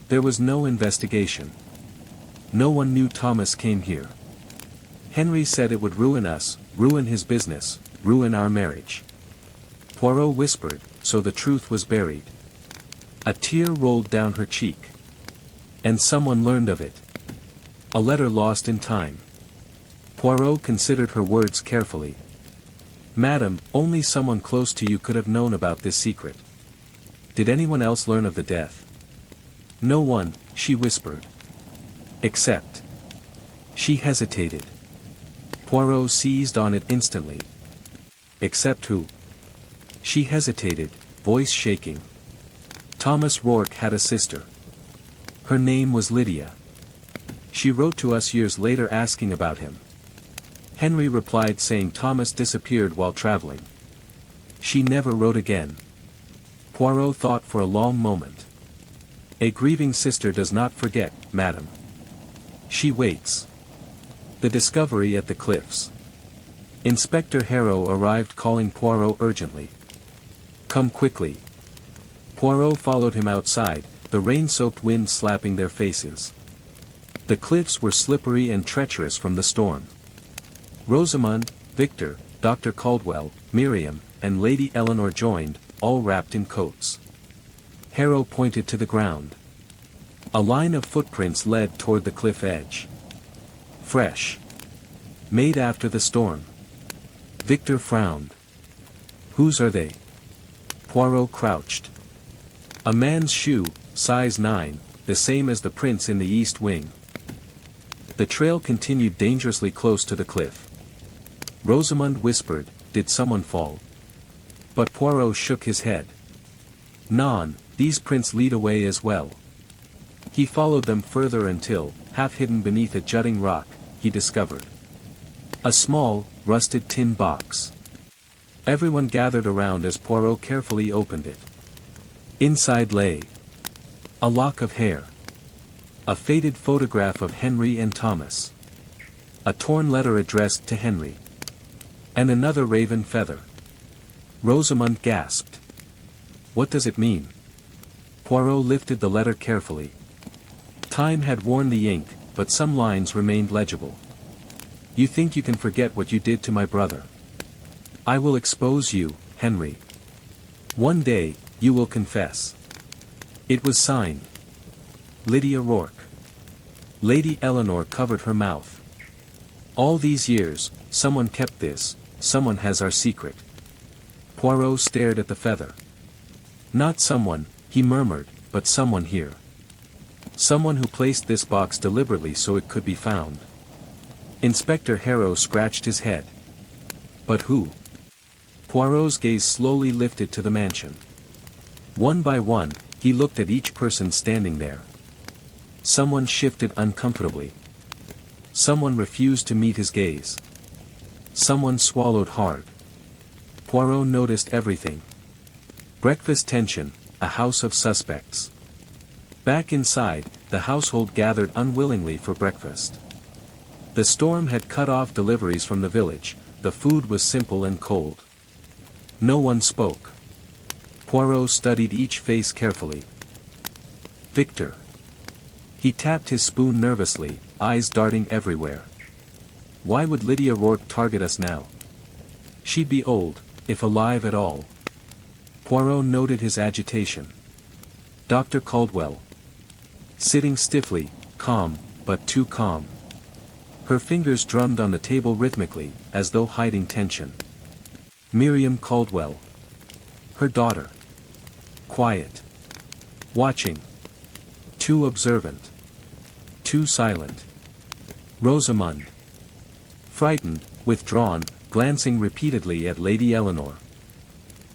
There was no investigation. No one knew Thomas came here. Henry said it would ruin us, ruin his business, ruin our marriage. Poirot whispered, so the truth was buried. A tear rolled down her cheek. And someone learned of it. A letter lost in time. Poirot considered her words carefully. Madam, only someone close to you could have known about this secret. Did anyone else learn of the death? No one, she whispered. Except. She hesitated. Poirot seized on it instantly. Except who? She hesitated, voice shaking. Thomas Rourke had a sister. Her name was Lydia. She wrote to us years later asking about him. Henry replied saying Thomas disappeared while traveling. She never wrote again. Poirot thought for a long moment. A grieving sister does not forget, madam. She waits. The discovery at the cliffs. Inspector Harrow arrived calling Poirot urgently. Come quickly. Poirot followed him outside, the rain-soaked wind slapping their faces. The cliffs were slippery and treacherous from the storm. Rosamond, Victor, Dr. Caldwell, Miriam, and Lady Eleanor joined, all wrapped in coats. Harrow pointed to the ground. A line of footprints led toward the cliff edge. Fresh. Made after the storm. Victor frowned. Whose are they? Poirot crouched. A man's shoe, size 9, the same as the prints in the east wing. The trail continued dangerously close to the cliff. Rosamond whispered, did someone fall? But Poirot shook his head. Non, these prints lead away as well. He followed them further until, half hidden beneath a jutting rock, he discovered a small, rusted tin box. Everyone gathered around as Poirot carefully opened it. Inside lay a lock of hair. A faded photograph of Henry and Thomas. A torn letter addressed to Henry. And another raven feather. Rosamond gasped. What does it mean? Poirot lifted the letter carefully. Time had worn the ink, but some lines remained legible. You think you can forget what you did to my brother. I will expose you, Henry. One day, you will confess. It was signed. Lydia Rourke. Lady Eleanor covered her mouth. All these years, someone kept this, someone has our secret. Poirot stared at the feather. Not someone, he murmured, but someone here. Someone who placed this box deliberately so it could be found. Inspector Harrow scratched his head. But who? Poirot's gaze slowly lifted to the mansion. One by one, he looked at each person standing there. Someone shifted uncomfortably. Someone refused to meet his gaze. Someone swallowed hard. Poirot noticed everything. Breakfast tension, a house of suspects. Back inside, the household gathered unwillingly for breakfast. The storm had cut off deliveries from the village, the food was simple and cold. No one spoke. Poirot studied each face carefully. Victor. He tapped his spoon nervously, eyes darting everywhere. Why would Lydia Rourke target us now? She'd be old, if alive at all. Poirot noted his agitation. Dr. Caldwell. Sitting stiffly, calm, but too calm. Her fingers drummed on the table rhythmically, as though hiding tension. Miriam Caldwell. Her daughter. Quiet. Watching. Too observant. Too silent. Rosamond. Frightened, withdrawn, glancing repeatedly at Lady Eleanor.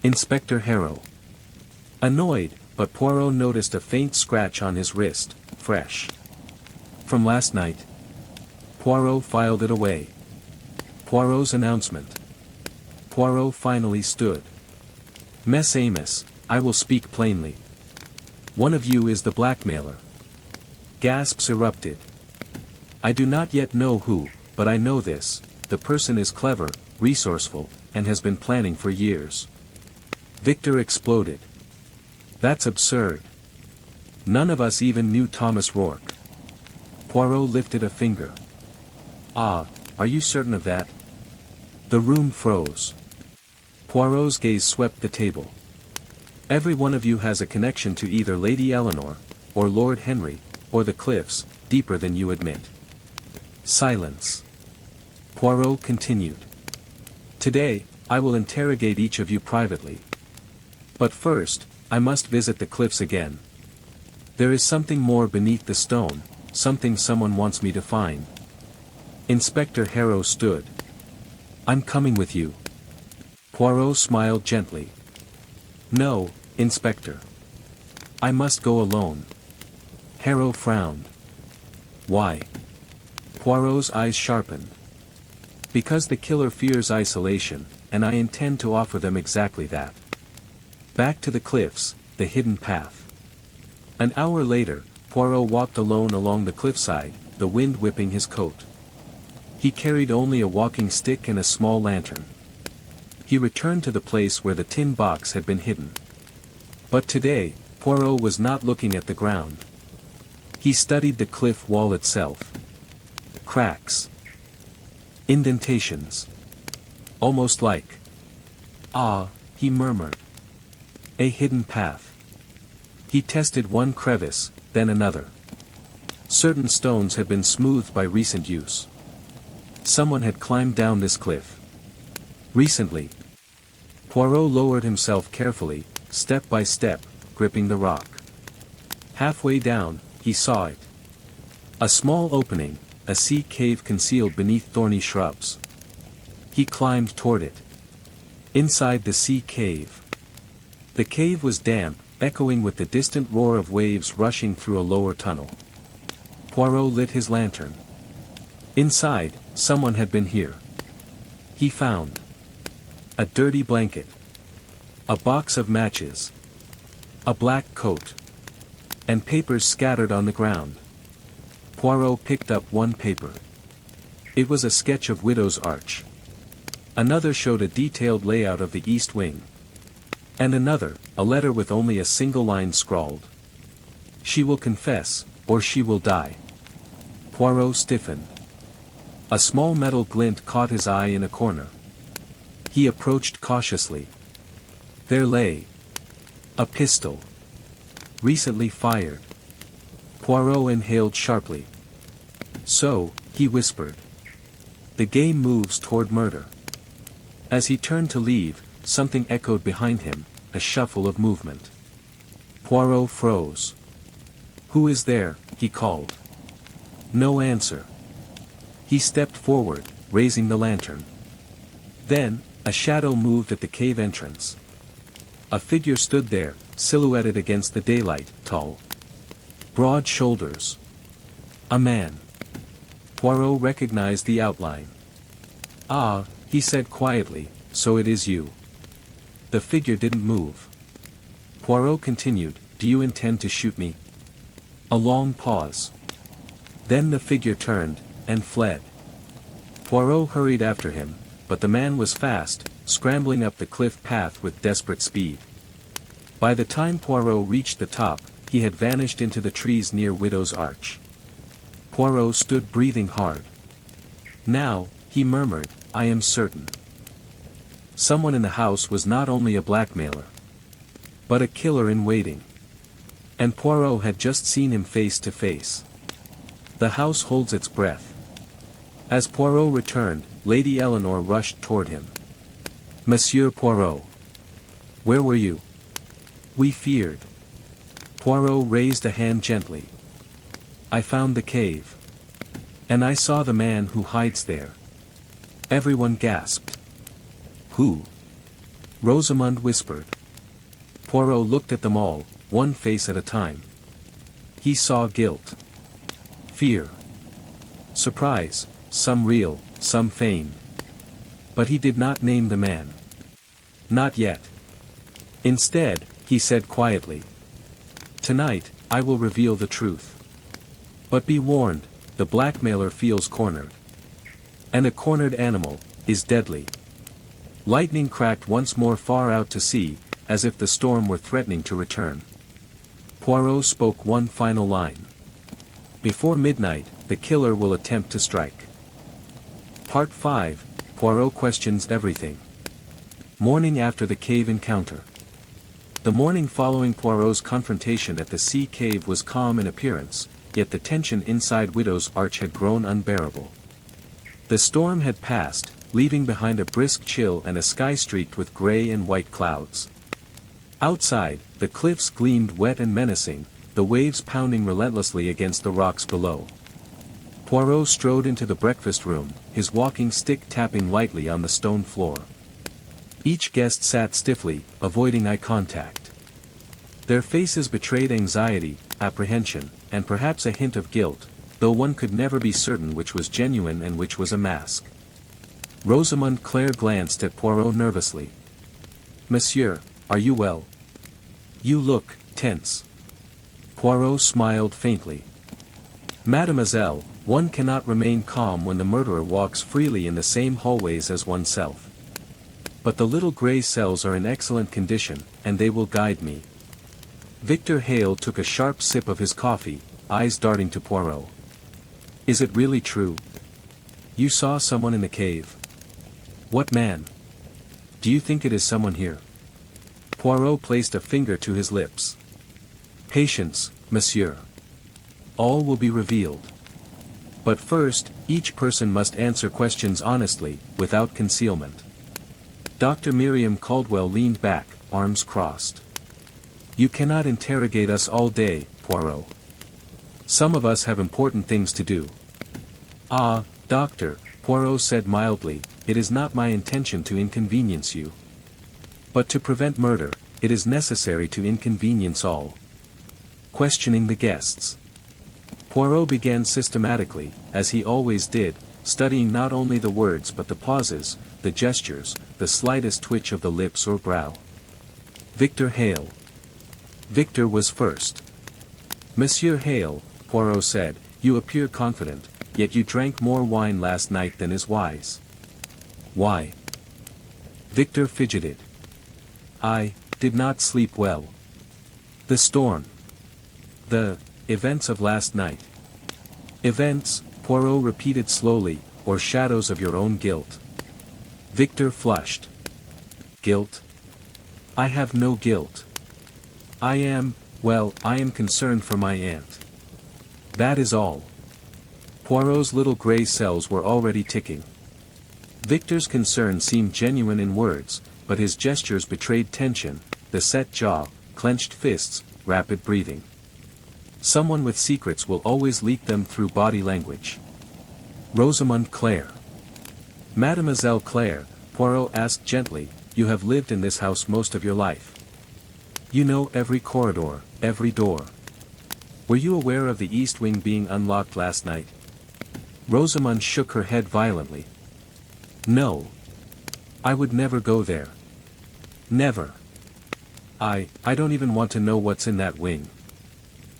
Inspector Harrow. Annoyed, but Poirot noticed a faint scratch on his wrist, fresh. from last night. Poirot filed it away. Poirot's announcement. Poirot finally stood. Mess Amos, I will speak plainly. One of you is the blackmailer. Gasps erupted. I do not yet know who, but I know this: the person is clever, resourceful, and has been planning for years. Victor exploded. That's absurd. None of us even knew Thomas Rourke. Poirot lifted a finger. Ah, are you certain of that? The room froze. Poirot's gaze swept the table. Every one of you has a connection to either Lady Eleanor, or Lord Henry, or the cliffs, deeper than you admit. Silence. Poirot continued. Today, I will interrogate each of you privately. But first, I must visit the cliffs again. There is something more beneath the stone, something someone wants me to find. Inspector Harrow stood. I'm coming with you. Poirot smiled gently. No, Inspector. I must go alone. Harrow frowned. Why? Poirot's eyes sharpened. Because the killer fears isolation, and I intend to offer them exactly that. Back to the cliffs, the hidden path. An hour later, Poirot walked alone along the cliffside, the wind whipping his coat. He carried only a walking stick and a small lantern. He returned to the place where the tin box had been hidden. But today, Poirot was not looking at the ground. He studied the cliff wall itself. Cracks. Indentations. Almost like. Ah, he murmured. A hidden path. He tested one crevice, then another. Certain stones had been smoothed by recent use. Someone had climbed down this cliff. Recently. Poirot lowered himself carefully, step by step, gripping the rock. Halfway down, he saw it. A small opening, a sea cave concealed beneath thorny shrubs. He climbed toward it. Inside the sea cave. The cave was damp, echoing with the distant roar of waves rushing through a lower tunnel. Poirot lit his lantern. Inside, someone had been here. He found a dirty blanket, a box of matches, a black coat, and papers scattered on the ground. Poirot picked up one paper. It was a sketch of Widow's Arch. Another showed a detailed layout of the east wing. And another, a letter with only a single line scrawled. She will confess, or she will die. Poirot stiffened. A small metal glint caught his eye in a corner. He approached cautiously. There lay a pistol. Recently fired. Poirot inhaled sharply. So, he whispered. The game moves toward murder. As he turned to leave, something echoed behind him, a shuffle of movement. Poirot froze. Who is there? He called. No answer. He stepped forward, raising the lantern. Then, a shadow moved at the cave entrance. A figure stood there, silhouetted against the daylight, tall. Broad shoulders. A man. Poirot recognized the outline. Ah, he said quietly, so it is you. The figure didn't move. Poirot continued, do you intend to shoot me? A long pause. Then the figure turned, and fled. Poirot hurried after him, but the man was fast, scrambling up the cliff path with desperate speed. By the time Poirot reached the top, he had vanished into the trees near Widow's Arch. Poirot stood breathing hard. Now, he murmured, I am certain. Someone in the house was not only a blackmailer, but a killer in waiting. And Poirot had just seen him face to face. The house holds its breath. As Poirot returned, Lady Eleanor rushed toward him. Monsieur Poirot. Where were you? We feared. Poirot raised a hand gently. I found the cave. And I saw the man who hides there. Everyone gasped. Who? Rosamond whispered. Poirot looked at them all, one face at a time. He saw guilt. fear, surprise, some real, some feigned. But he did not name the man. Not yet. Instead, he said quietly, "Tonight, I will reveal the truth. But be warned, the blackmailer feels cornered. And a cornered animal is deadly." Lightning cracked once more far out to sea, as if the storm were threatening to return. Poirot spoke one final line. "Before midnight, the killer will attempt to strike." Part 5, Poirot questions everything. Morning after the cave encounter. The morning following Poirot's confrontation at the sea cave was calm in appearance, yet the tension inside Widow's Arch had grown unbearable. The storm had passed, leaving behind a brisk chill and a sky streaked with gray and white clouds. Outside, the cliffs gleamed wet and menacing, the waves pounding relentlessly against the rocks below. Poirot strode into the breakfast room, his walking stick tapping lightly on the stone floor. Each guest sat stiffly, avoiding eye contact. Their faces betrayed anxiety, apprehension, and perhaps a hint of guilt, though one could never be certain which was genuine and which was a mask. Rosamond Clare glanced at Poirot nervously. "Monsieur, are you well? You look tense." Poirot smiled faintly. "Mademoiselle, one cannot remain calm when the murderer walks freely in the same hallways as oneself. But the little grey cells are in excellent condition, and they will guide me." Victor Hale took a sharp sip of his coffee, eyes darting to Poirot. "Is it really true? You saw someone in the cave? What man? Do you think it is someone here?" Poirot placed a finger to his lips. "Patience, monsieur. All will be revealed. But first, each person must answer questions honestly, without concealment." Dr. Miriam Caldwell leaned back, arms crossed. "You cannot interrogate us all day, Poirot. Some of us have important things to do." "Ah, doctor," Poirot said mildly, "it is not my intention to inconvenience you. But to prevent murder, it is necessary to inconvenience all." Questioning the guests. Poirot began systematically, as he always did, studying not only the words but the pauses, the gestures, the slightest twitch of the lips or brow. Victor Hale. Victor was first. "Monsieur Hale," Poirot said, "you appear confident, yet you drank more wine last night than is wise. Why?" Victor fidgeted. "I did not sleep well. The storm. The events of last night." "Events," Poirot repeated slowly, "or shadows of your own guilt." Victor flushed. "Guilt? I have no guilt. I am concerned for my aunt. That is all." Poirot's little grey cells were already ticking. Victor's concern seemed genuine in words, but his gestures betrayed tension, the set jaw, clenched fists, rapid breathing. Someone with secrets will always leak them through body language. Rosamond Clare. "Mademoiselle Clare," Poirot asked gently, "you have lived in this house most of your life. You know every corridor, every door. Were you aware of the east wing being unlocked last night?" Rosamond shook her head violently. "No. I would never go there. Never. I don't even want to know what's in that wing."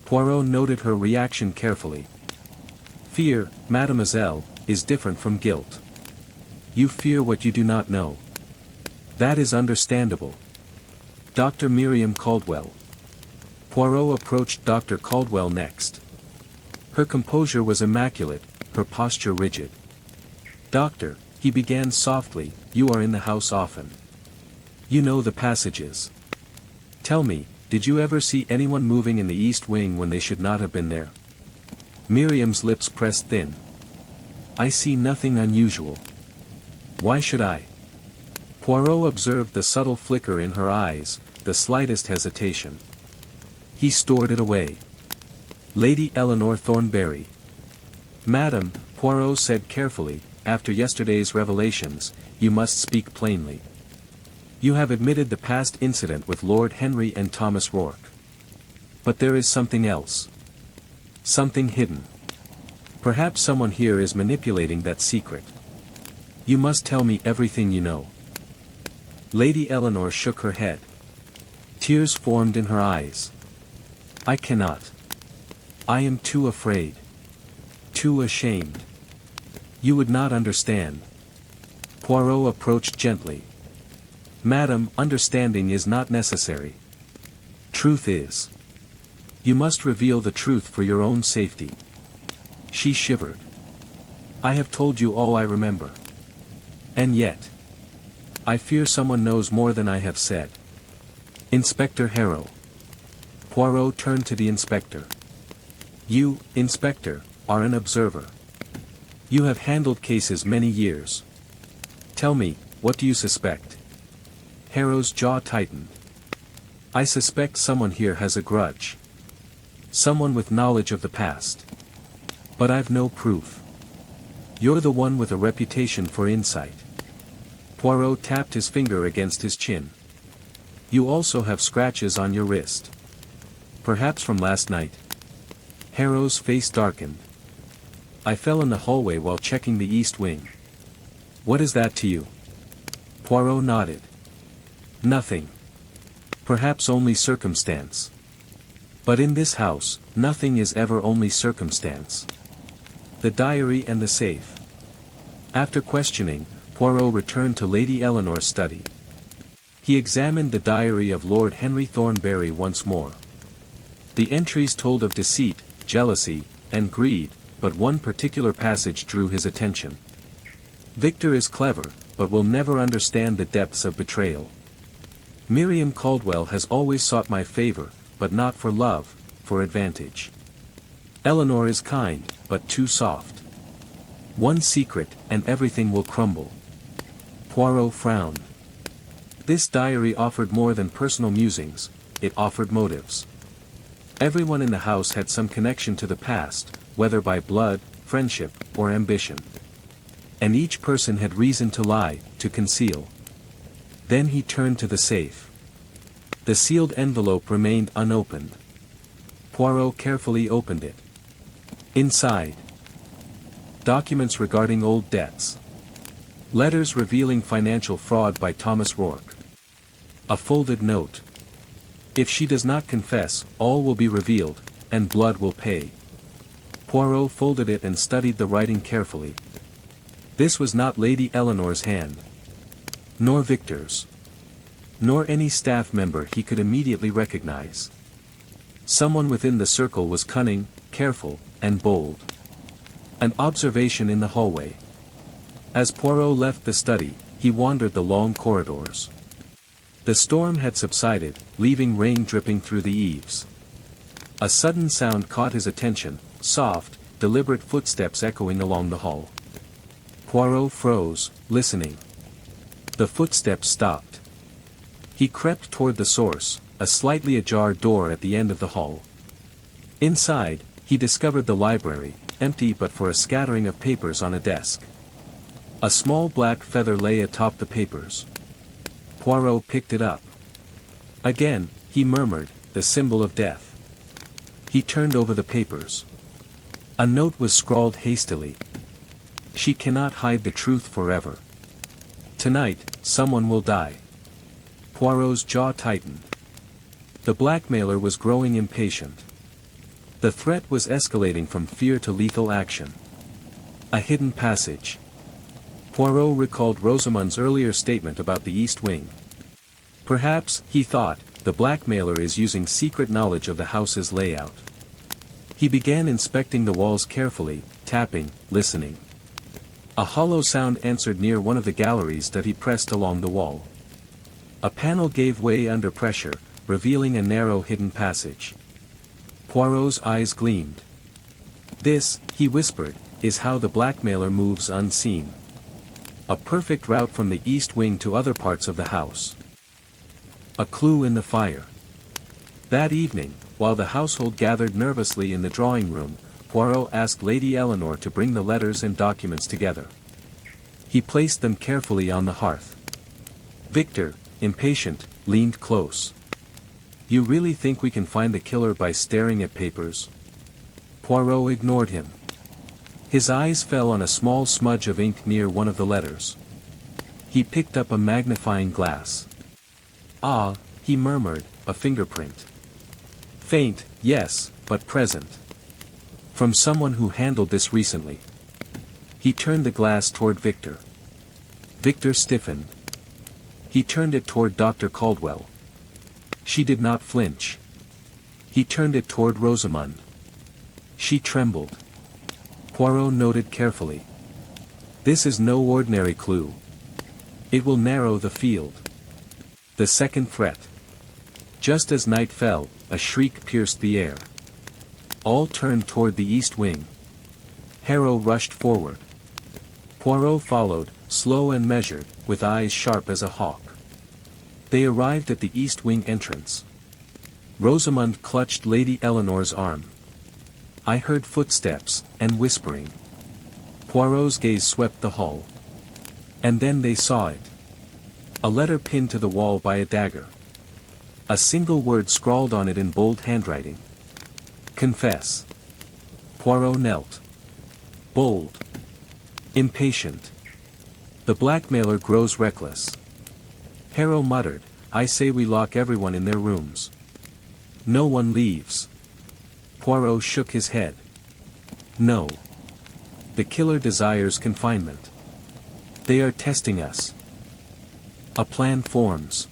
Poirot noted her reaction carefully. "Fear, mademoiselle, is different from guilt. You fear what you do not know. That is understandable." Dr. Miriam Caldwell. Poirot approached Dr. Caldwell next. Her composure was immaculate, her posture rigid. "Doctor," he began softly, "you are in the house often. You know the passages. Tell me, did you ever see anyone moving in the east wing when they should not have been there?" Miriam's lips pressed thin. "I see nothing unusual. Why should I?" Poirot observed the subtle flicker in her eyes, the slightest hesitation. He stored it away. "Lady Eleanor Thornberry." "Madam," Poirot said carefully, "after yesterday's revelations, you must speak plainly. You have admitted the past incident with Lord Henry and Thomas Rourke. But there is something else. Something hidden. Perhaps someone here is manipulating that secret. You must tell me everything you know. Lady Eleanor shook her head. Tears formed in her eyes. I cannot. I am too afraid. Too ashamed. You would not understand. Poirot approached gently. Madam, understanding is not necessary. Truth is. You must reveal the truth for your own safety. She shivered. I have told you all I remember. And yet. I fear someone knows more than I have said. Inspector Harrow. Poirot turned to the inspector. You, Inspector, are an observer. You have handled cases many years. Tell me, what do you suspect? Harrow's jaw tightened. I suspect someone here has a grudge. Someone with knowledge of the past. But I've no proof. You're the one with a reputation for insight. Poirot tapped his finger against his chin. You also have scratches on your wrist. Perhaps from last night. Harrow's face darkened. I fell in the hallway while checking the east wing. What is that to you? Poirot nodded. Nothing. Perhaps only circumstance. But in this house, nothing is ever only circumstance. The diary and the safe. After questioning, Poirot returned to Lady Eleanor's study. He examined the diary of Lord Henry Thornberry once more. The entries told of deceit, jealousy, and greed, but one particular passage drew his attention. Victor is clever, but will never understand the depths of betrayal. Miriam Caldwell has always sought my favor, but not for love, for advantage. Eleanor is kind, but too soft. One secret, and everything will crumble. Poirot frowned. This diary offered more than personal musings, it offered motives. Everyone in the house had some connection to the past, whether by blood, friendship, or ambition. And each person had reason to lie, to conceal. Then he turned to the safe. The sealed envelope remained unopened. Poirot carefully opened it. Inside. Documents regarding old debts. Letters revealing financial fraud by Thomas Rourke. A folded note. If she does not confess, all will be revealed, and blood will pay. Poirot folded it and studied the writing carefully. This was not Lady Eleanor's hand. Nor Victor's. Nor any staff member he could immediately recognize. Someone within the circle was cunning, careful, and bold. An observation in the hallway. As Poirot left the study, he wandered the long corridors. The storm had subsided, leaving rain dripping through the eaves. A sudden sound caught his attention, soft, deliberate footsteps echoing along the hall. Poirot froze, listening. The footsteps stopped. He crept toward the source, a slightly ajar door at the end of the hall. Inside, he discovered the library, empty but for a scattering of papers on a desk. A small black feather lay atop the papers. Poirot picked it up. Again, he murmured, the symbol of death. He turned over the papers. A note was scrawled hastily. She cannot hide the truth forever. Tonight, someone will die. Poirot's jaw tightened. The blackmailer was growing impatient. The threat was escalating from fear to lethal action. A hidden passage. Poirot recalled Rosamund's earlier statement about the East Wing. Perhaps, he thought, the blackmailer is using secret knowledge of the house's layout. He began inspecting the walls carefully, tapping, listening. A hollow sound answered near one of the galleries that he pressed along the wall. A panel gave way under pressure, revealing a narrow hidden passage. Poirot's eyes gleamed. This, he whispered, is how the blackmailer moves unseen. A perfect route from the East Wing to other parts of the house. A clue in the fire. That evening, while the household gathered nervously in the drawing room, Poirot asked Lady Eleanor to bring the letters and documents together. He placed them carefully on the hearth. Victor, impatient, leaned close. You really think we can find the killer by staring at papers? Poirot ignored him. His eyes fell on a small smudge of ink near one of the letters. He picked up a magnifying glass. Ah, he murmured, a fingerprint. Faint, yes, but present. From someone who handled this recently. He turned the glass toward Victor. Victor stiffened. He turned it toward Dr. Caldwell. She did not flinch. He turned it toward Rosamund. She trembled. Poirot noted carefully. This is no ordinary clue. It will narrow the field. The second threat. Just as night fell, a shriek pierced the air. All turned toward the east wing. Harrow rushed forward. Poirot followed, slow and measured, with eyes sharp as a hawk. They arrived at the east wing entrance. Rosamund clutched Lady Eleanor's arm. I heard footsteps, and whispering. Poirot's gaze swept the hall. And then they saw it. A letter pinned to the wall by a dagger. A single word scrawled on it in bold handwriting. Confess. Poirot knelt. Bold. Impatient. The blackmailer grows reckless. Harrow muttered, I say we lock everyone in their rooms. No one leaves. Poirot shook his head. No. The killer desires confinement. They are testing us. A plan forms.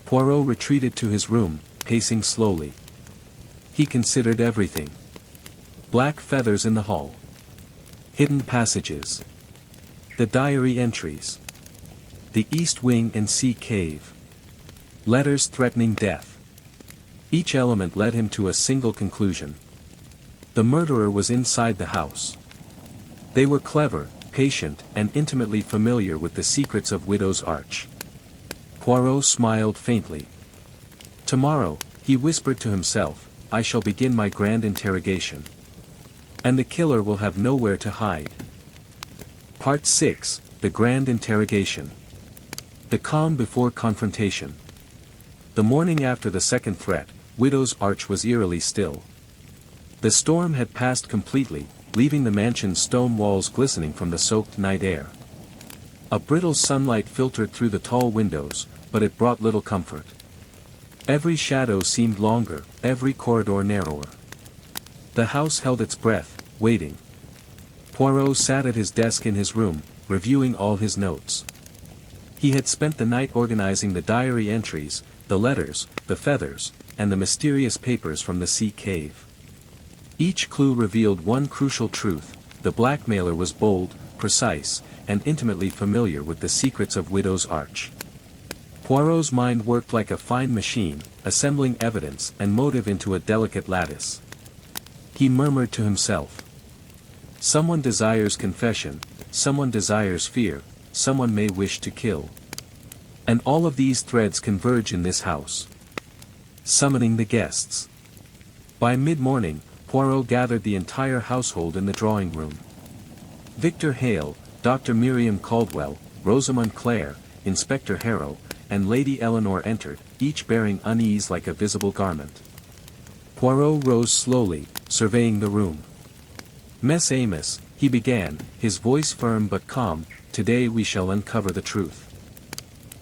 Poirot retreated to his room, pacing slowly. He considered everything. Black feathers in the hall. Hidden passages. The diary entries. The east wing and sea cave. Letters threatening death. Each element led him to a single conclusion. The murderer was inside the house. They were clever, patient, and intimately familiar with the secrets of Widow's Arch. Poirot smiled faintly. Tomorrow, he whispered to himself, I shall begin my grand interrogation. And the killer will have nowhere to hide. Part 6, The Grand Interrogation. The calm before confrontation. The morning after the second threat, Widow's Arch was eerily still. The storm had passed completely, leaving the mansion's stone walls glistening from the soaked night air. A brittle sunlight filtered through the tall windows, but it brought little comfort. Every shadow seemed longer, every corridor narrower. The house held its breath, waiting. Poirot sat at his desk in his room, reviewing all his notes. He had spent the night organizing the diary entries, the letters, the feathers, and the mysterious papers from the sea cave. Each clue revealed one crucial truth: the blackmailer was bold, precise, and intimately familiar with the secrets of Widow's Arch. Poirot's mind worked like a fine machine, assembling evidence and motive into a delicate lattice. He murmured to himself. Someone desires confession, someone desires fear, someone may wish to kill. And all of these threads converge in this house. Summoning the guests. By mid-morning, Poirot gathered the entire household in the drawing room. Victor Hale, Dr. Miriam Caldwell, Rosamund Clare, Inspector Harrow, and Lady Eleanor entered, each bearing unease like a visible garment. Poirot rose slowly, surveying the room. Mess Amos, he began, his voice firm but calm, today we shall uncover the truth.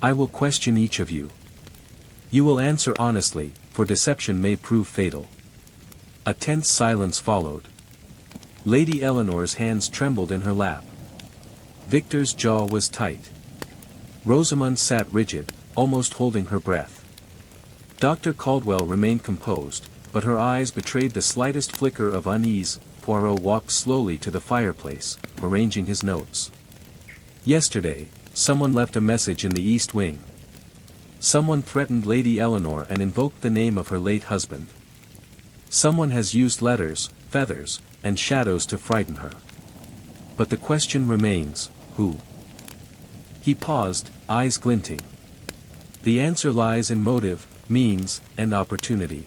I will question each of you. You will answer honestly, for deception may prove fatal. A tense silence followed. Lady Eleanor's hands trembled in her lap. Victor's jaw was tight. Rosamund sat rigid, almost holding her breath. Dr. Caldwell remained composed, but her eyes betrayed the slightest flicker of unease. Poirot walked slowly to the fireplace, arranging his notes. Yesterday, someone left a message in the east wing. Someone threatened Lady Eleanor and invoked the name of her late husband. Someone has used letters, feathers, and shadows to frighten her. But the question remains, who? He paused, eyes glinting. The answer lies in motive, means, and opportunity.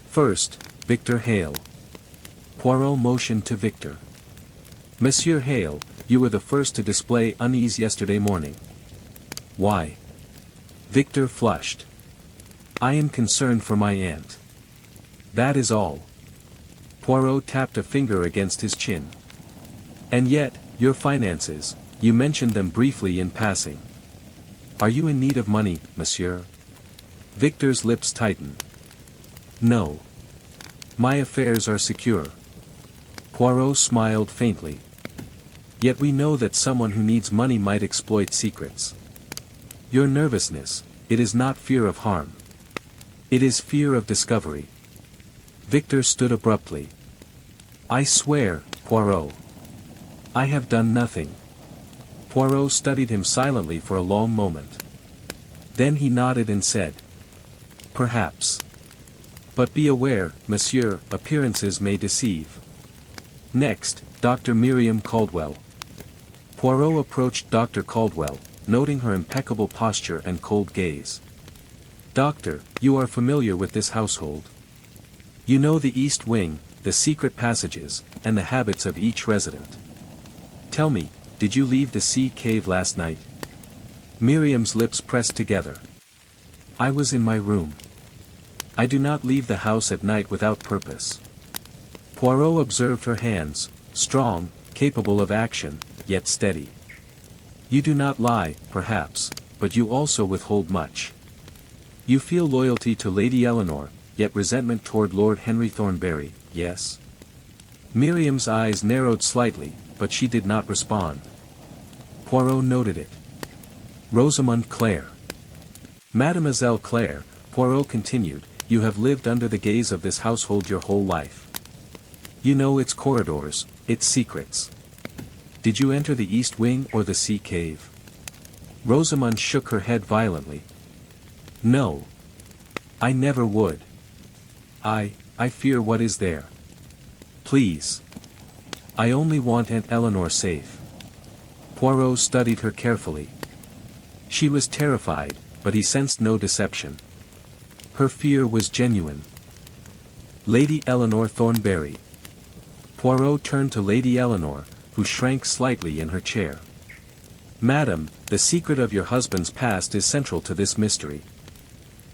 First, Victor Hale. Poirot motioned to Victor. Monsieur Hale, you were the first to display unease yesterday morning. Why? Victor flushed. I am concerned for my aunt. That is all. Poirot tapped a finger against his chin. And yet, your finances, you mentioned them briefly in passing. Are you in need of money, monsieur? Victor's lips tightened. No. My affairs are secure. Poirot smiled faintly. Yet we know that someone who needs money might exploit secrets. Your nervousness, it is not fear of harm. It is fear of discovery. Victor stood abruptly. I swear, Poirot. I have done nothing. Poirot studied him silently for a long moment. Then he nodded and said, Perhaps. But be aware, monsieur, appearances may deceive. Next, Dr. Miriam Caldwell. Poirot approached Dr. Caldwell, noting her impeccable posture and cold gaze. Doctor, you are familiar with this household. You know the East Wing, the secret passages, and the habits of each resident. Tell me, did you leave the sea cave last night? Miriam's lips pressed together. I was in my room. I do not leave the house at night without purpose. Poirot observed her hands, strong, capable of action, yet steady. You do not lie, perhaps, but you also withhold much. You feel loyalty to Lady Eleanor, yet resentment toward Lord Henry Thornberry, yes? Miriam's eyes narrowed slightly, but she did not respond. Poirot noted it. Rosamond Clare. Mademoiselle Clare, Poirot continued, you have lived under the gaze of this household your whole life. You know its corridors, its secrets. Did you enter the East Wing or the sea cave? Rosamond shook her head violently. No. I never would. I fear what is there. Please. I only want Aunt Eleanor safe. Poirot studied her carefully. She was terrified, but he sensed no deception. Her fear was genuine. Lady Eleanor Thornberry. Poirot turned to Lady Eleanor, who shrank slightly in her chair. Madam, the secret of your husband's past is central to this mystery.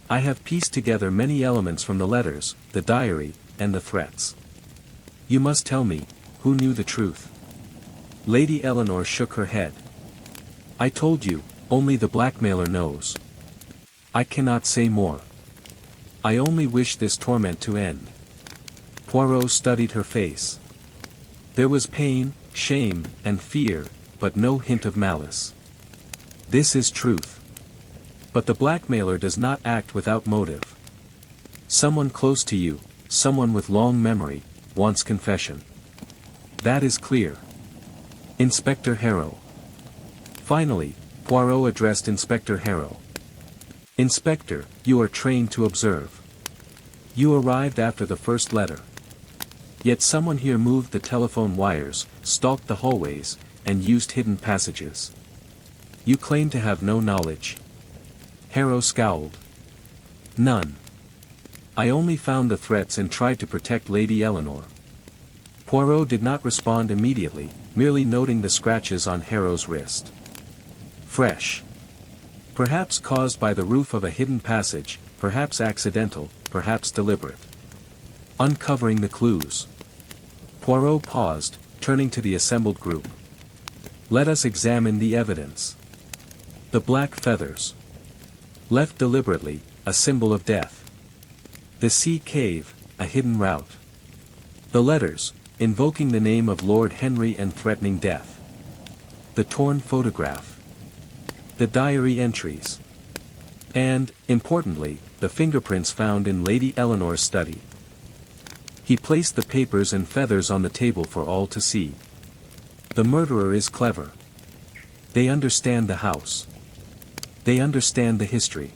I have pieced together many elements from the letters, the diary, and the threats. You must tell me, who knew the truth? Lady Eleanor shook her head. I told you, only the blackmailer knows. I cannot say more. I only wish this torment to end. Poirot studied her face. There was pain, shame, and fear, but no hint of malice. This is truth. But the blackmailer does not act without motive. Someone close to you, someone with long memory, wants confession. That is clear. Inspector Harrow. Finally, Poirot addressed Inspector Harrow. Inspector, you are trained to observe. You arrived after the first letter. Yet someone here moved the telephone wires, stalked the hallways, and used hidden passages. You claim to have no knowledge. Harrow scowled. None. I only found the threats and tried to protect Lady Eleanor. Poirot did not respond immediately, merely noting the scratches on Harrow's wrist. Fresh. Perhaps caused by the roof of a hidden passage, perhaps accidental, perhaps deliberate. Uncovering the clues. Poirot paused, turning to the assembled group. Let us examine the evidence. The black feathers. Left deliberately, a symbol of death. The sea cave, a hidden route. The letters, invoking the name of Lord Henry and threatening death. The torn photograph. The diary entries. And, importantly, the fingerprints found in Lady Eleanor's study. He placed the papers and feathers on the table for all to see. The murderer is clever. They understand the house. They understand the history.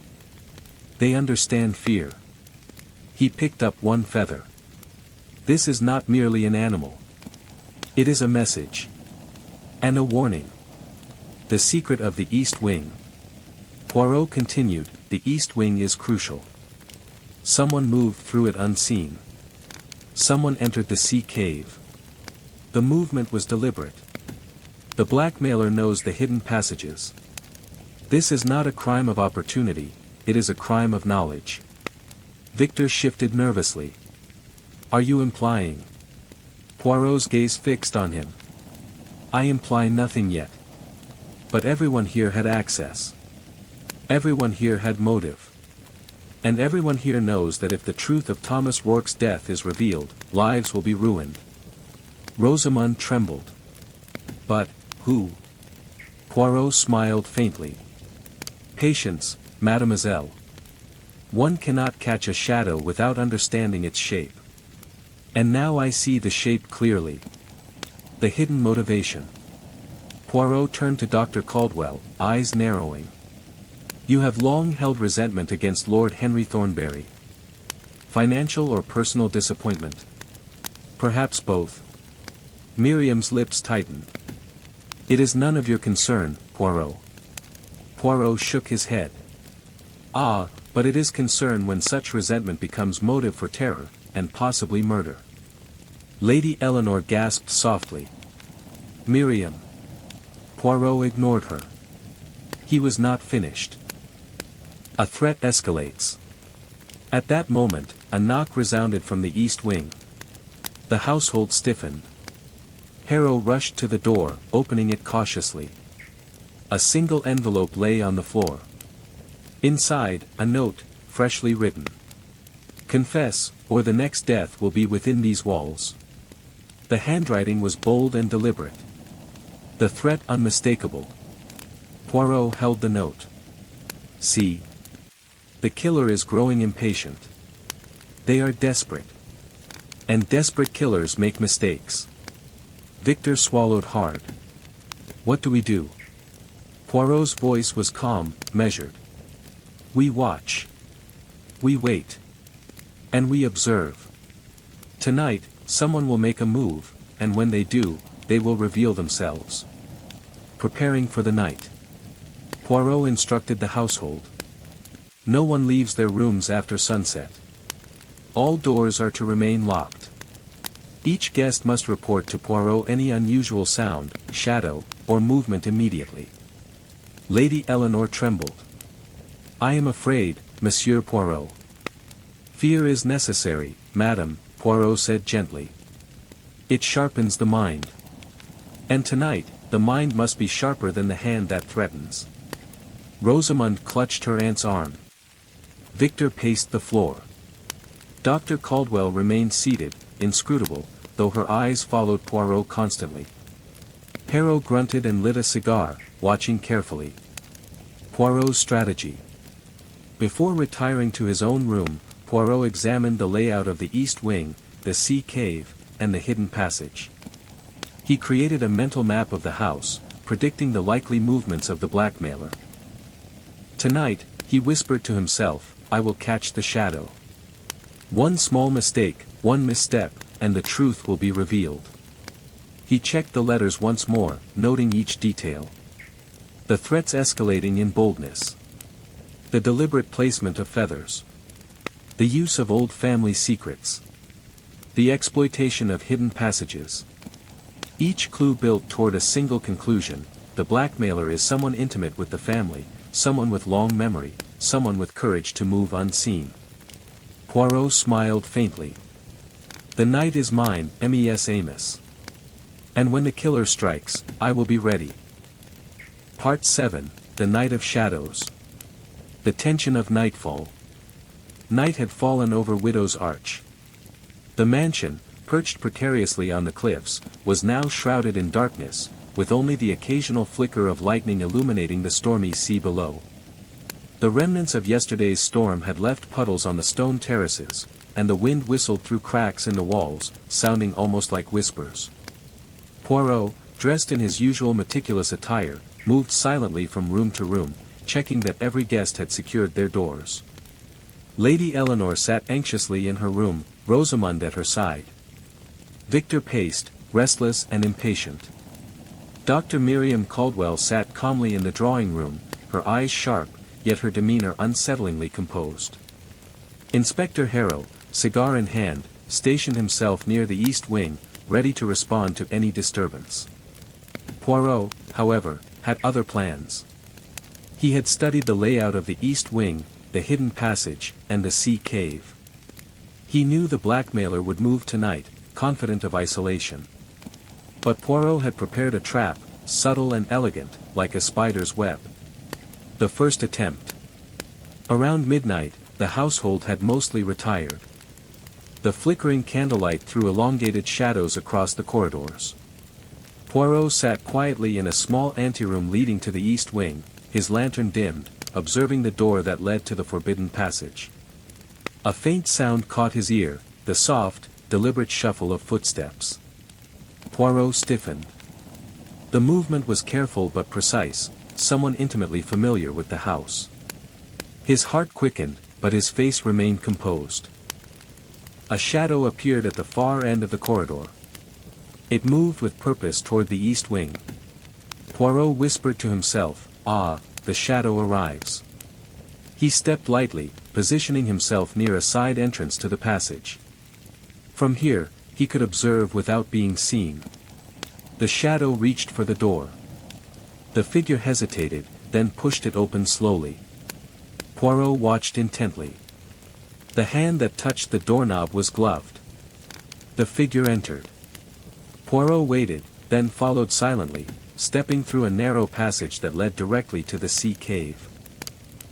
They understand fear. He picked up one feather. This is not merely an animal. It is a message. And a warning. The secret of the East Wing. Poirot continued, the East Wing is crucial. Someone moved through it unseen. Someone entered the sea cave. The movement was deliberate. The blackmailer knows the hidden passages. This is not a crime of opportunity, it is a crime of knowledge. Victor shifted nervously. Are you implying? Poirot's gaze fixed on him. I imply nothing yet. But everyone here had access. Everyone here had motive. And everyone here knows that if the truth of Thomas Rourke's death is revealed, lives will be ruined. Rosamund trembled. But, who? Poirot smiled faintly. Patience, mademoiselle. One cannot catch a shadow without understanding its shape. And now I see the shape clearly. The hidden motivation. Poirot turned to Dr. Caldwell, eyes narrowing. You have long held resentment against Lord Henry Thornberry. Financial or personal disappointment? Perhaps both. Miriam's lips tightened. It is none of your concern, Poirot. Poirot shook his head. Ah, but it is concern when such resentment becomes motive for terror, and possibly murder. Lady Eleanor gasped softly. Miriam. Poirot ignored her. He was not finished. A threat escalates. At that moment, a knock resounded from the east wing. The household stiffened. Harrow rushed to the door, opening it cautiously. A single envelope lay on the floor. Inside, a note, freshly written. Confess, or the next death will be within these walls. The handwriting was bold and deliberate. The threat unmistakable. Poirot held the note. See. The killer is growing impatient. They are desperate. And desperate killers make mistakes. Victor swallowed hard. What do we do? Poirot's voice was calm, measured. We watch. We wait. And we observe. Tonight, someone will make a move, and when they do, they will reveal themselves. Preparing for the night. Poirot instructed the household. No one leaves their rooms after sunset. All doors are to remain locked. Each guest must report to Poirot any unusual sound, shadow, or movement immediately. Lady Eleanor trembled. I am afraid, Monsieur Poirot. Fear is necessary, madam, Poirot said gently. It sharpens the mind. And tonight, the mind must be sharper than the hand that threatens. Rosamund clutched her aunt's arm. Victor paced the floor. Dr. Caldwell remained seated, inscrutable, though her eyes followed Poirot constantly. Harrow grunted and lit a cigar, watching carefully. Poirot's strategy. Before retiring to his own room, Poirot examined the layout of the east wing, the sea cave, and the hidden passage. He created a mental map of the house, predicting the likely movements of the blackmailer. Tonight, he whispered to himself, I will catch the shadow. One small mistake, one misstep, and the truth will be revealed. He checked the letters once more, noting each detail. The threats escalating in boldness. The deliberate placement of feathers. The use of old family secrets. The exploitation of hidden passages. Each clue built toward a single conclusion: the blackmailer is someone intimate with the family, someone with long memory, someone with courage to move unseen. Poirot smiled faintly. The night is mine, Mes Amos. And when the killer strikes, I will be ready. Part 7, The Night of Shadows. The tension of nightfall. Night had fallen over Widow's Arch. The mansion, perched precariously on the cliffs, was now shrouded in darkness, with only the occasional flicker of lightning illuminating the stormy sea below. The remnants of yesterday's storm had left puddles on the stone terraces, and the wind whistled through cracks in the walls, sounding almost like whispers. Poirot, dressed in his usual meticulous attire, moved silently from room to room, checking that every guest had secured their doors. Lady Eleanor sat anxiously in her room, Rosamund at her side. Victor paced, restless and impatient. Dr. Miriam Caldwell sat calmly in the drawing room, her eyes sharp, yet her demeanor unsettlingly composed. Inspector Harrow, cigar in hand, stationed himself near the east wing, ready to respond to any disturbance. Poirot, however, had other plans. He had studied the layout of the east wing, the hidden passage, and the sea cave. He knew the blackmailer would move tonight, confident of isolation. But Poirot had prepared a trap, subtle and elegant, like a spider's web. The first attempt. Around midnight, the household had mostly retired. The flickering candlelight threw elongated shadows across the corridors. Poirot sat quietly in a small anteroom leading to the east wing, his lantern dimmed, observing the door that led to the forbidden passage. A faint sound caught his ear, the soft, deliberate shuffle of footsteps. Poirot stiffened. The movement was careful but precise, someone intimately familiar with the house. His heart quickened, but his face remained composed. A shadow appeared at the far end of the corridor. It moved with purpose toward the east wing. Poirot whispered to himself, "Ah, the shadow arrives." He stepped lightly, positioning himself near a side entrance to the passage. From here, he could observe without being seen. The shadow reached for the door. The figure hesitated, then pushed it open slowly. Poirot watched intently. The hand that touched the doorknob was gloved. The figure entered. Poirot waited, then followed silently, stepping through a narrow passage that led directly to the sea cave.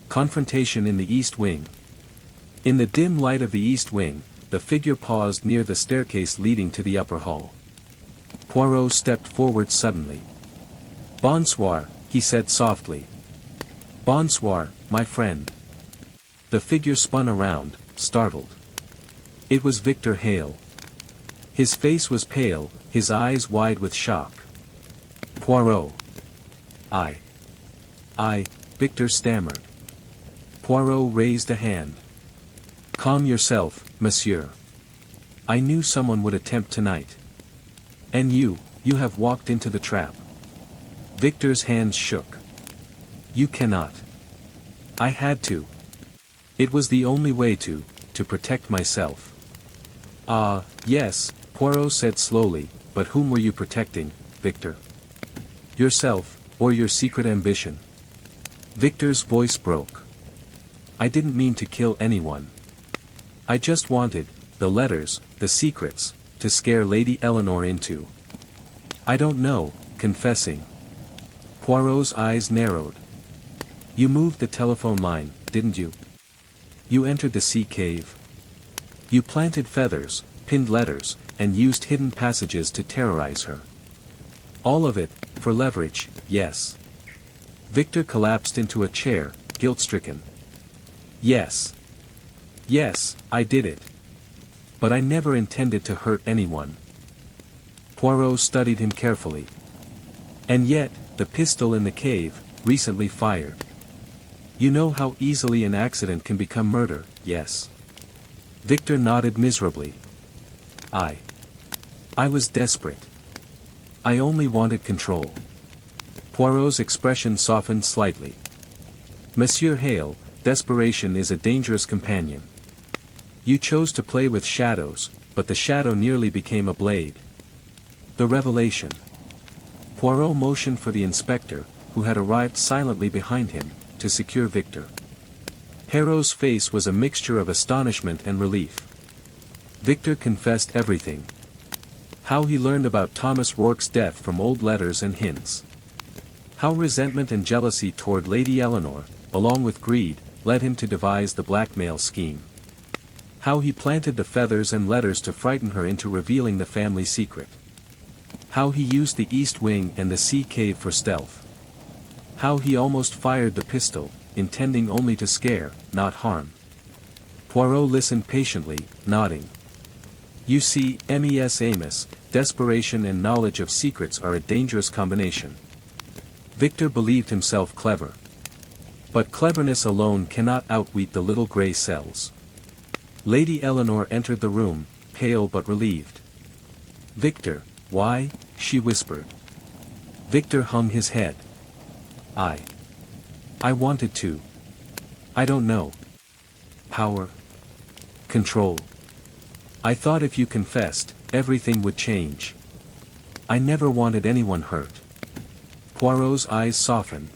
Confrontation in the east wing. In the dim light of the east wing, the figure paused near the staircase leading to the upper hall. Poirot stepped forward suddenly. "Bonsoir," he said softly. "Bonsoir, my friend." The figure spun around, startled. It was Victor Hale. His face was pale, his eyes wide with shock. "Poirot." I, Victor stammered. Poirot raised a hand. "Calm yourself, monsieur. I knew someone would attempt tonight. And you have walked into the trap." Victor's hands shook. "You cannot." "I had to. It was the only way to protect myself." "Ah, yes," Poirot said slowly, "but whom were you protecting, Victor? Yourself, or your secret ambition?" Victor's voice broke. "I didn't mean to kill anyone. I just wanted, the letters, the secrets, to scare Lady Eleanor into. I don't know, confessing." Poirot's eyes narrowed. "You moved the telephone line, didn't you? You entered the sea cave. You planted feathers, pinned letters, and used hidden passages to terrorize her. All of it, for leverage, yes." Victor collapsed into a chair, guilt-stricken. "Yes. Yes, I did it. But I never intended to hurt anyone." Poirot studied him carefully. "And yet, the pistol in the cave, recently fired. You know how easily an accident can become murder, yes?" Victor nodded miserably. I was desperate. I only wanted control." Poirot's expression softened slightly. "Monsieur Hale, desperation is a dangerous companion. You chose to play with shadows, but the shadow nearly became a blade." The revelation. Poirot motioned for the inspector, who had arrived silently behind him, to secure Victor. Poirot's face was a mixture of astonishment and relief. Victor confessed everything. How he learned about Thomas Rourke's death from old letters and hints. How resentment and jealousy toward Lady Eleanor, along with greed, led him to devise the blackmail scheme. How he planted the feathers and letters to frighten her into revealing the family secret. How he used the east wing and the sea cave for stealth. How he almost fired the pistol, intending only to scare, not harm. Poirot listened patiently, nodding. "You see, Mes Amos, desperation and knowledge of secrets are a dangerous combination." Victor believed himself clever. But cleverness alone cannot outwit the little grey cells. Lady Eleanor entered the room, pale but relieved. "Victor, why?" she whispered. Victor hung his head. I wanted to. I don't know. Power. Control. I thought if you confessed, everything would change. I never wanted anyone hurt." Poirot's eyes softened.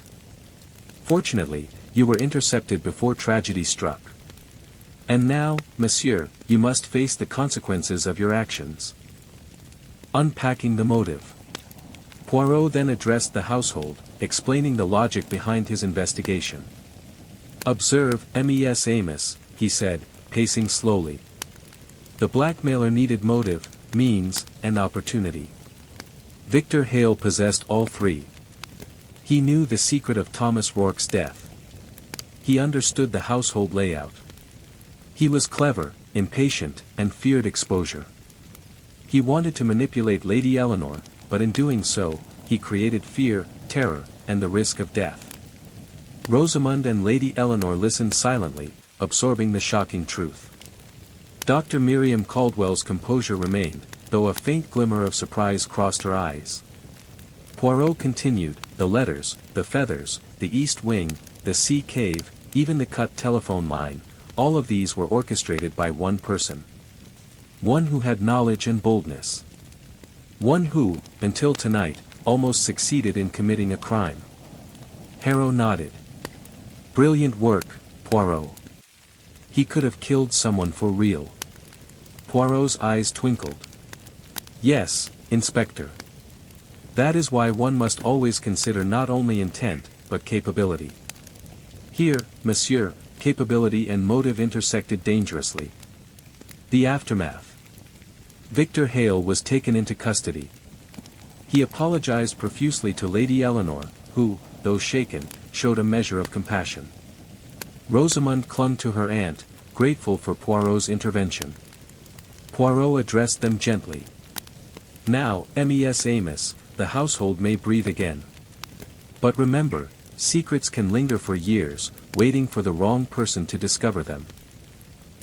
"Fortunately, you were intercepted before tragedy struck. And now, monsieur, you must face the consequences of your actions." Unpacking the motive. Poirot then addressed the household, explaining the logic behind his investigation. "Observe, Mes Amos," he said, pacing slowly. "The blackmailer needed motive, means, and opportunity. Victor Hale possessed all three. He knew the secret of Thomas Rourke's death. He understood the household layout. He was clever, impatient, and feared exposure. He wanted to manipulate Lady Eleanor, but in doing so, he created fear, terror, and the risk of death." Rosamund and Lady Eleanor listened silently, absorbing the shocking truth. Dr. Miriam Caldwell's composure remained, though a faint glimmer of surprise crossed her eyes. Poirot continued, "The letters, the feathers, the east wing, the sea cave, even the cut telephone line, all of these were orchestrated by one person. One who had knowledge and boldness. One who, until tonight, almost succeeded in committing a crime." Harrow nodded. "Brilliant work, Poirot. He could have killed someone for real." Poirot's eyes twinkled. "Yes, Inspector. That is why one must always consider not only intent, but capability. Here, monsieur, capability and motive intersected dangerously. The aftermath. Victor Hale was taken into custody. He apologized profusely to Lady Eleanor, who, though shaken, showed a measure of compassion. Rosamund clung to her aunt, grateful for Poirot's intervention. Poirot addressed them gently. "Now, Mes Amos, the household may breathe again. But remember, secrets can linger for years, waiting for the wrong person to discover them.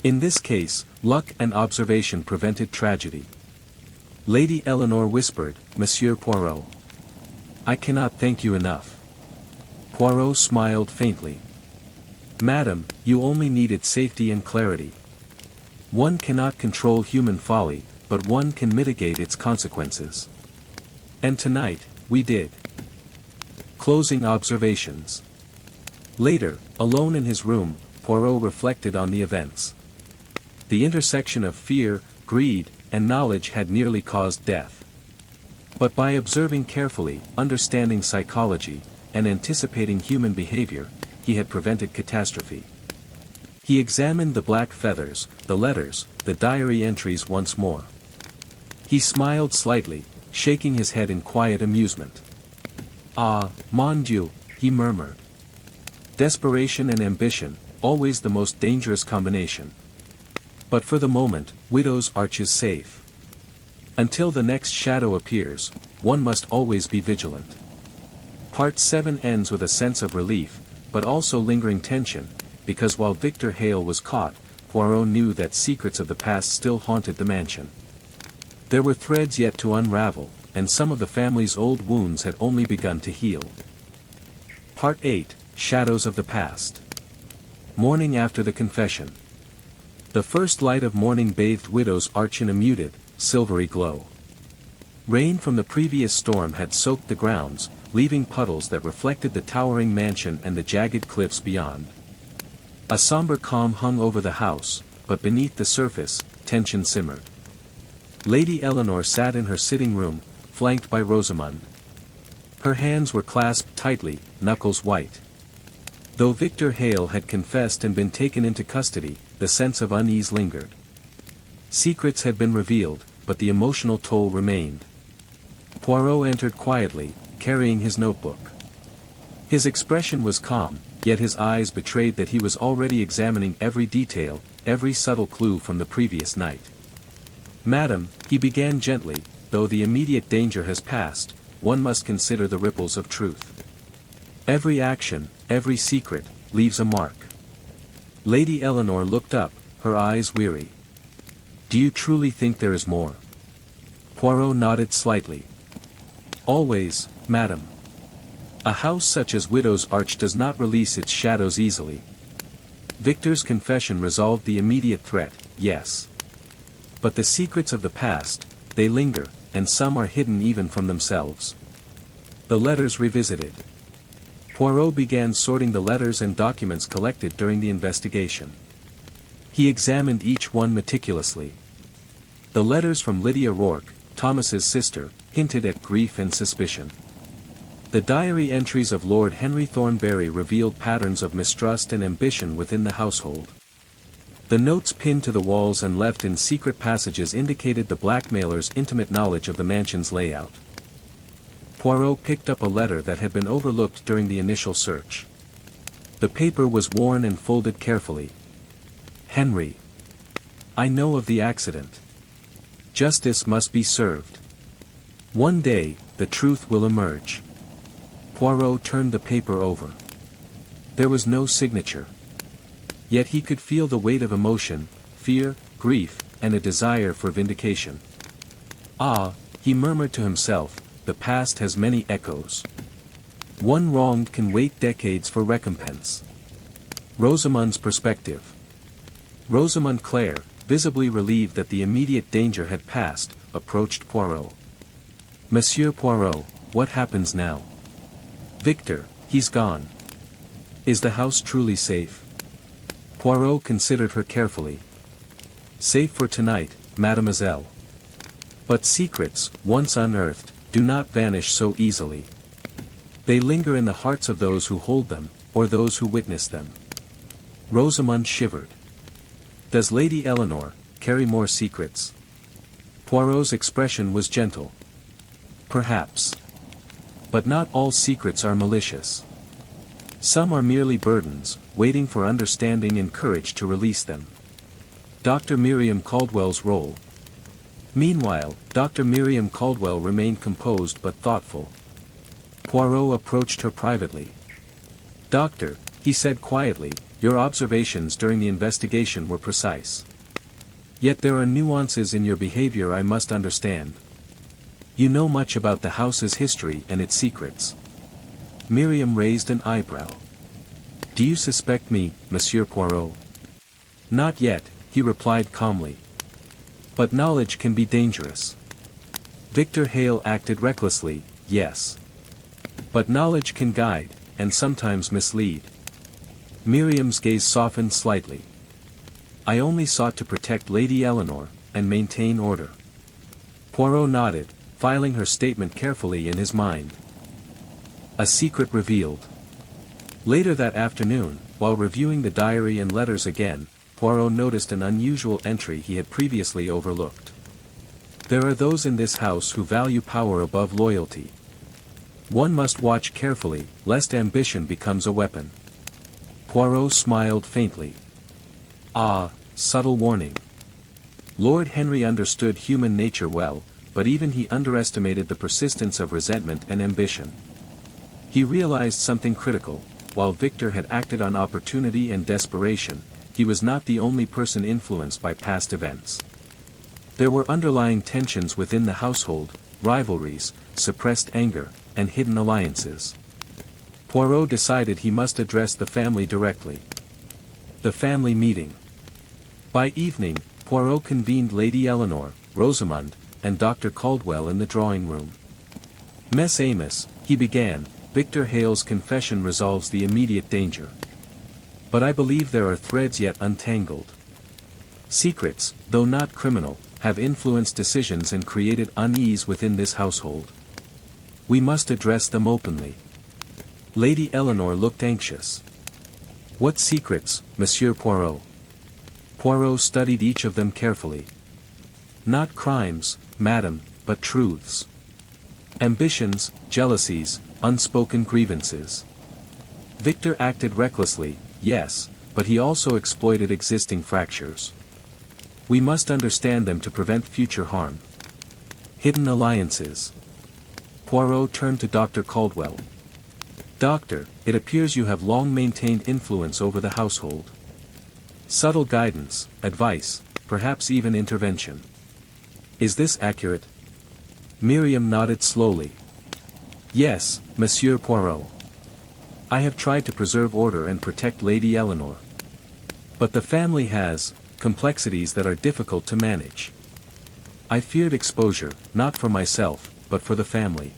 In this case, luck and observation prevented tragedy." Lady Eleanor whispered, "Monsieur Poirot. I cannot thank you enough." Poirot smiled faintly. "Madam, you only needed safety and clarity. One cannot control human folly, but one can mitigate its consequences. And tonight, we did." Closing observations. Later, alone in his room, Poirot reflected on the events. The intersection of fear, greed, and knowledge had nearly caused death. But by observing carefully, understanding psychology, and anticipating human behavior, he had prevented catastrophe. He examined the black feathers, the letters, the diary entries once more. He smiled slightly, shaking his head in quiet amusement. "Ah, mon Dieu," he murmured. Desperation and ambition, always the most dangerous combination. But for the moment, Widow's Arch is safe. Until the next shadow appears, one must always be vigilant. Part 7 ends with a sense of relief, but also lingering tension, because while Victor Hale was caught, Poirot knew that secrets of the past still haunted the mansion. There were threads yet to unravel, and some of the family's old wounds had only begun to heal. Part 8, Shadows of the Past. Morning after the confession. The first light of morning bathed Widow's Arch in a muted, silvery glow. Rain from the previous storm had soaked the grounds, leaving puddles that reflected the towering mansion and the jagged cliffs beyond. A somber calm hung over the house, but beneath the surface, tension simmered. Lady Eleanor sat in her sitting room, flanked by Rosamund. Her hands were clasped tightly, knuckles white. Though Victor Hale had confessed and been taken into custody, the sense of unease lingered. Secrets had been revealed, but the emotional toll remained. Poirot entered quietly, carrying his notebook. His expression was calm, yet his eyes betrayed that he was already examining every detail, every subtle clue from the previous night. "Madam," he began gently, "though the immediate danger has passed, one must consider the ripples of truth. Every action, every secret, leaves a mark." Lady Eleanor looked up, her eyes weary. "Do you truly think there is more?" Poirot nodded slightly. "Always, madam. A house such as Widow's Arch does not release its shadows easily. Victor's confession resolved the immediate threat, yes. But the secrets of the past, they linger, and some are hidden even from themselves." The letters revisited. Poirot began sorting the letters and documents collected during the investigation. He examined each one meticulously. The letters from Lydia Rourke, Thomas's sister, hinted at grief and suspicion. The diary entries of Lord Henry Thornberry revealed patterns of mistrust and ambition within the household. The notes pinned to the walls and left in secret passages indicated the blackmailer's intimate knowledge of the mansion's layout. Poirot picked up a letter that had been overlooked during the initial search. The paper was worn and folded carefully. Henry. I know of the accident. Justice must be served. One day, the truth will emerge. Poirot turned the paper over. There was no signature. Yet he could feel the weight of emotion, fear, grief, and a desire for vindication. Ah, he murmured to himself, the past has many echoes. One wronged can wait decades for recompense. Rosamond's perspective. Rosamond Clare, visibly relieved that the immediate danger had passed, approached Poirot. Monsieur Poirot, what happens now? Victor, he's gone. Is the house truly safe? Poirot considered her carefully. Safe for tonight, mademoiselle. But secrets, once unearthed, do not vanish so easily. They linger in the hearts of those who hold them, or those who witness them. Rosamond shivered. Does Lady Eleanor carry more secrets? Poirot's expression was gentle. Perhaps. But not all secrets are malicious. Some are merely burdens, waiting for understanding and courage to release them. Dr. Miriam Caldwell's role. Meanwhile, Dr. Miriam Caldwell remained composed but thoughtful. Poirot approached her privately. Doctor, he said quietly, your observations during the investigation were precise. Yet there are nuances in your behavior I must understand. You know much about the house's history and its secrets. Miriam raised an eyebrow. Do you suspect me, Monsieur Poirot? Not yet, he replied calmly. But knowledge can be dangerous. Victor Hale acted recklessly, yes. But knowledge can guide, and sometimes mislead. Miriam's gaze softened slightly. I only sought to protect Lady Eleanor, and maintain order. Poirot nodded, filing her statement carefully in his mind. A secret revealed. Later that afternoon, while reviewing the diary and letters again, Poirot noticed an unusual entry he had previously overlooked. There are those in this house who value power above loyalty. One must watch carefully, lest ambition becomes a weapon. Poirot smiled faintly. Ah, subtle warning. Lord Henry understood human nature well, but even he underestimated the persistence of resentment and ambition. He realized something critical. While Victor had acted on opportunity and desperation, he was not the only person influenced by past events. There were underlying tensions within the household, rivalries, suppressed anger, and hidden alliances. Poirot decided he must address the family directly. The family meeting. By evening, Poirot convened Lady Eleanor, Rosamond, and Dr. Caldwell in the drawing room. Miss Amos, he began, Victor Hale's confession resolves the immediate danger. But I believe there are threads yet untangled. Secrets, though not criminal, have influenced decisions and created unease within this household. We must address them openly. Lady Eleanor looked anxious. What secrets, Monsieur Poirot? Poirot studied each of them carefully. Not crimes, madam, but truths. Ambitions, jealousies, unspoken grievances. Victor acted recklessly, yes, but he also exploited existing fractures. We must understand them to prevent future harm. Hidden alliances. Poirot turned to Dr. Caldwell. Doctor, it appears you have long maintained influence over the household. Subtle guidance, advice, perhaps even intervention. Is this accurate? Miriam nodded slowly. Yes, Monsieur Poirot. I have tried to preserve order and protect Lady Eleanor. But the family has complexities that are difficult to manage. I feared exposure, not for myself, but for the family.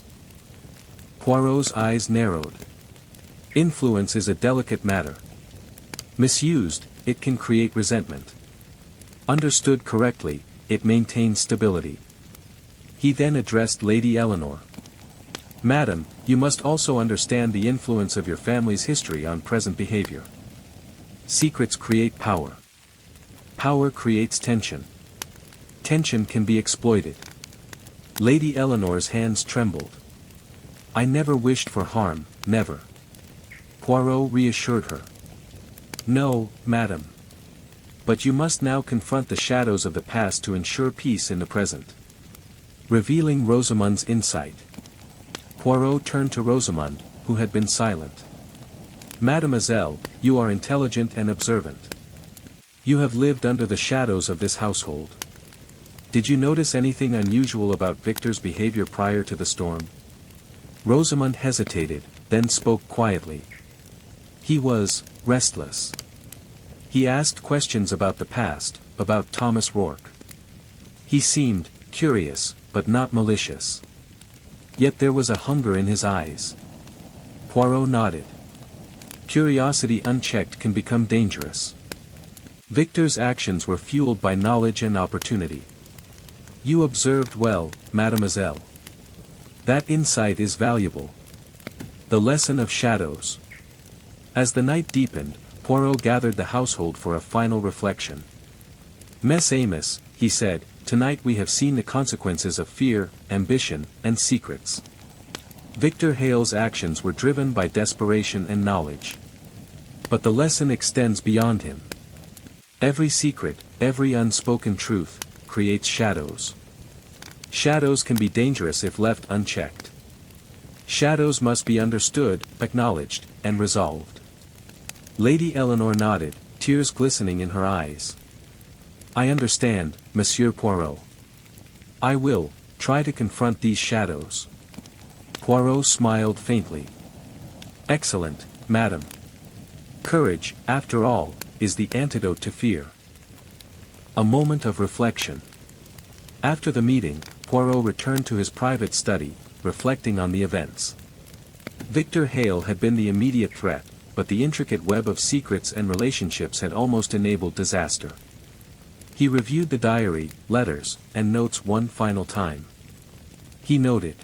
Poirot's eyes narrowed. Influence is a delicate matter. Misused, it can create resentment. Understood correctly, it maintains stability. He then addressed Lady Eleanor. Madam, you must also understand the influence of your family's history on present behavior. Secrets create power. Power creates tension. Tension can be exploited. Lady Eleanor's hands trembled. I never wished for harm, never. Poirot reassured her. No, madam. But you must now confront the shadows of the past to ensure peace in the present. Revealing Rosamond's insight. Poirot turned to Rosamond, who had been silent. Mademoiselle, you are intelligent and observant. You have lived under the shadows of this household. Did you notice anything unusual about Victor's behavior prior to the storm? Rosamond hesitated, then spoke quietly. He was restless. He asked questions about the past, about Thomas Rourke. He seemed curious, but not malicious. Yet there was a hunger in his eyes. Poirot nodded. Curiosity unchecked can become dangerous. Victor's actions were fueled by knowledge and opportunity. You observed well, mademoiselle. That insight is valuable. The lesson of shadows. As the night deepened, Poirot gathered the household for a final reflection. Mess Amos, he said, tonight we have seen the consequences of fear, ambition, and secrets. Victor Hale's actions were driven by desperation and knowledge. But the lesson extends beyond him. Every secret, every unspoken truth, creates shadows. Shadows can be dangerous if left unchecked. Shadows must be understood, acknowledged, and resolved. Lady Eleanor nodded, tears glistening in her eyes. I understand, Monsieur Poirot. I will try to confront these shadows. Poirot smiled faintly. Excellent, madam. Courage, after all, is the antidote to fear. A moment of reflection. After the meeting, Poirot returned to his private study, reflecting on the events. Victor Hale had been the immediate threat, but the intricate web of secrets and relationships had almost enabled disaster. He reviewed the diary, letters, and notes one final time. He noted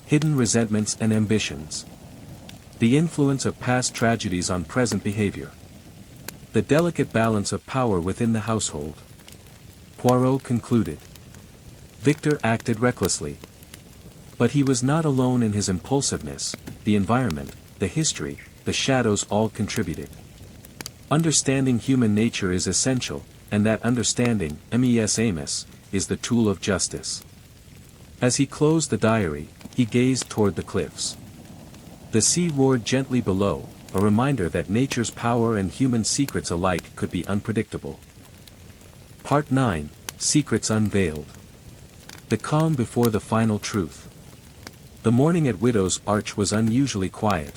hidden resentments and ambitions. The influence of past tragedies on present behavior. The delicate balance of power within the household. Poirot concluded. Victor acted recklessly. But he was not alone in his impulsiveness. The environment, the history, the shadows all contributed. Understanding human nature is essential, and that understanding, Mess Amos, is the tool of justice. As he closed the diary, he gazed toward the cliffs. The sea roared gently below, a reminder that nature's power and human secrets alike could be unpredictable. Part 9, Secrets Unveiled. The calm before the final truth. The morning at Widow's Arch was unusually quiet.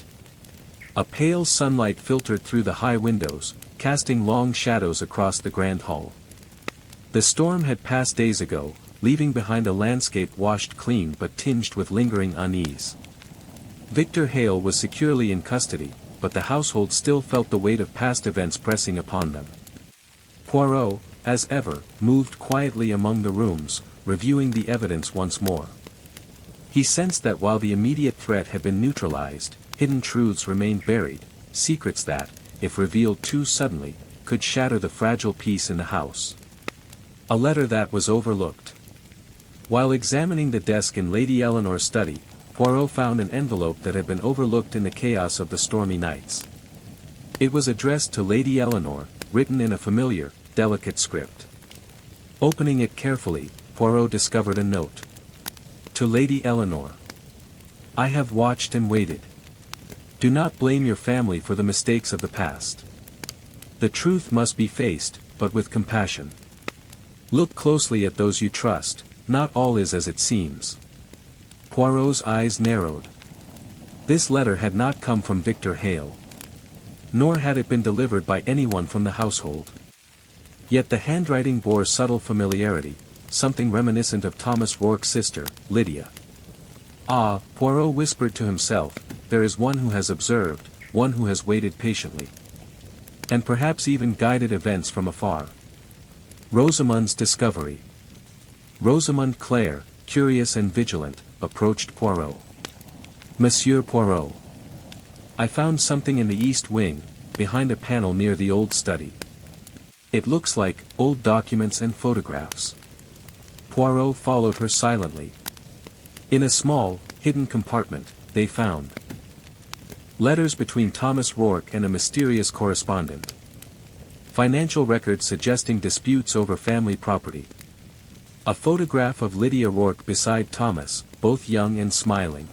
A pale sunlight filtered through the high windows, casting long shadows across the grand hall. The storm had passed days ago, leaving behind a landscape washed clean but tinged with lingering unease. Victor Hale was securely in custody, but the household still felt the weight of past events pressing upon them. Poirot, as ever, moved quietly among the rooms, reviewing the evidence once more. He sensed that while the immediate threat had been neutralized, hidden truths remained buried, secrets that, if revealed too suddenly, could shatter the fragile peace in the house. A letter that was overlooked. While examining the desk in Lady Eleanor's study, Poirot found an envelope that had been overlooked in the chaos of the stormy nights. It was addressed to Lady Eleanor, written in a familiar, delicate script. Opening it carefully, Poirot discovered a note. To Lady Eleanor. I have watched and waited. Do not blame your family for the mistakes of the past. The truth must be faced, but with compassion. Look closely at those you trust, not all is as it seems. Poirot's eyes narrowed. This letter had not come from Victor Hale. Nor had it been delivered by anyone from the household. Yet the handwriting bore subtle familiarity, something reminiscent of Thomas Rourke's sister, Lydia. Ah, Poirot whispered to himself, there is one who has observed, one who has waited patiently. And perhaps even guided events from afar. Rosamond's discovery. Rosamond Clare, curious and vigilant, approached Poirot. Monsieur Poirot. I found something in the east wing, behind a panel near the old study. It looks like old documents and photographs. Poirot followed her silently. In a small, hidden compartment, they found letters between Thomas Rourke and a mysterious correspondent. Financial records suggesting disputes over family property. A photograph of Lydia Rourke beside Thomas, both young and smiling.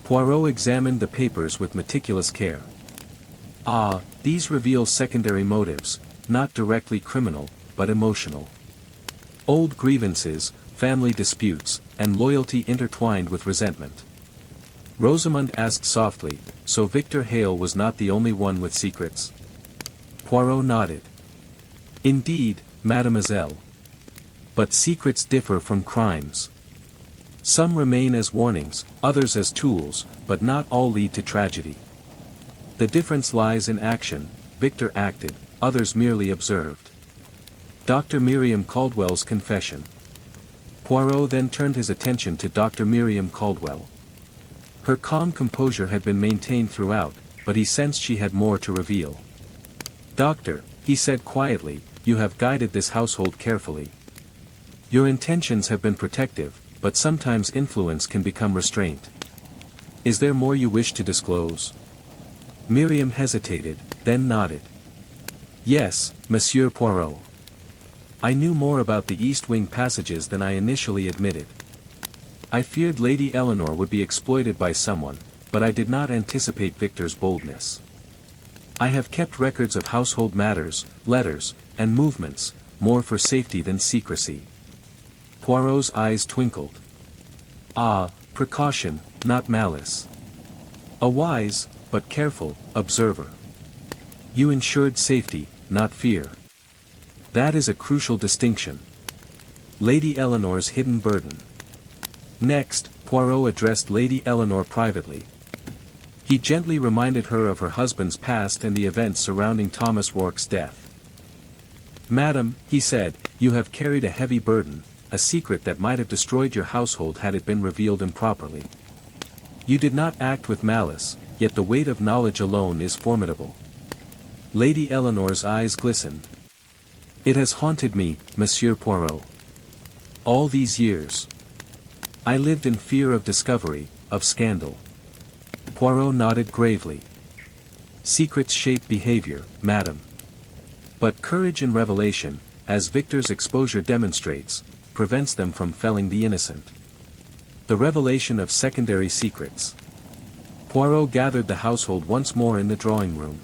Poirot examined the papers with meticulous care. Ah, these reveal secondary motives, not directly criminal, but emotional. Old grievances, family disputes, and loyalty intertwined with resentment. Rosamond asked softly, so Victor Hale was not the only one with secrets? Poirot nodded. Indeed, mademoiselle. But secrets differ from crimes. Some remain as warnings, others as tools, but not all lead to tragedy. The difference lies in action. Victor acted, others merely observed. Dr. Miriam Caldwell's confession. Poirot then turned his attention to Dr. Miriam Caldwell. Her calm composure had been maintained throughout, but he sensed she had more to reveal. Doctor, he said quietly, you have guided this household carefully. Your intentions have been protective, but sometimes influence can become restraint. Is there more you wish to disclose? Miriam hesitated, then nodded. Yes, Monsieur Poirot. I knew more about the East Wing passages than I initially admitted. I feared Lady Eleanor would be exploited by someone, but I did not anticipate Victor's boldness. I have kept records of household matters, letters, and movements, more for safety than secrecy. Poirot's eyes twinkled. Ah, precaution, not malice. A wise, but careful, observer. You ensured safety, not fear. That is a crucial distinction. Lady Eleanor's hidden burden. Next, Poirot addressed Lady Eleanor privately. He gently reminded her of her husband's past and the events surrounding Thomas Rourke's death. Madam, he said, you have carried a heavy burden, a secret that might have destroyed your household had it been revealed improperly. You did not act with malice, yet the weight of knowledge alone is formidable. Lady Eleanor's eyes glistened. It has haunted me, Monsieur Poirot. All these years. I lived in fear of discovery, of scandal. Poirot nodded gravely. Secrets shape behavior, madam. But courage in revelation, as Victor's exposure demonstrates, prevents them from felling the innocent. The revelation of secondary secrets. Poirot gathered the household once more in the drawing room.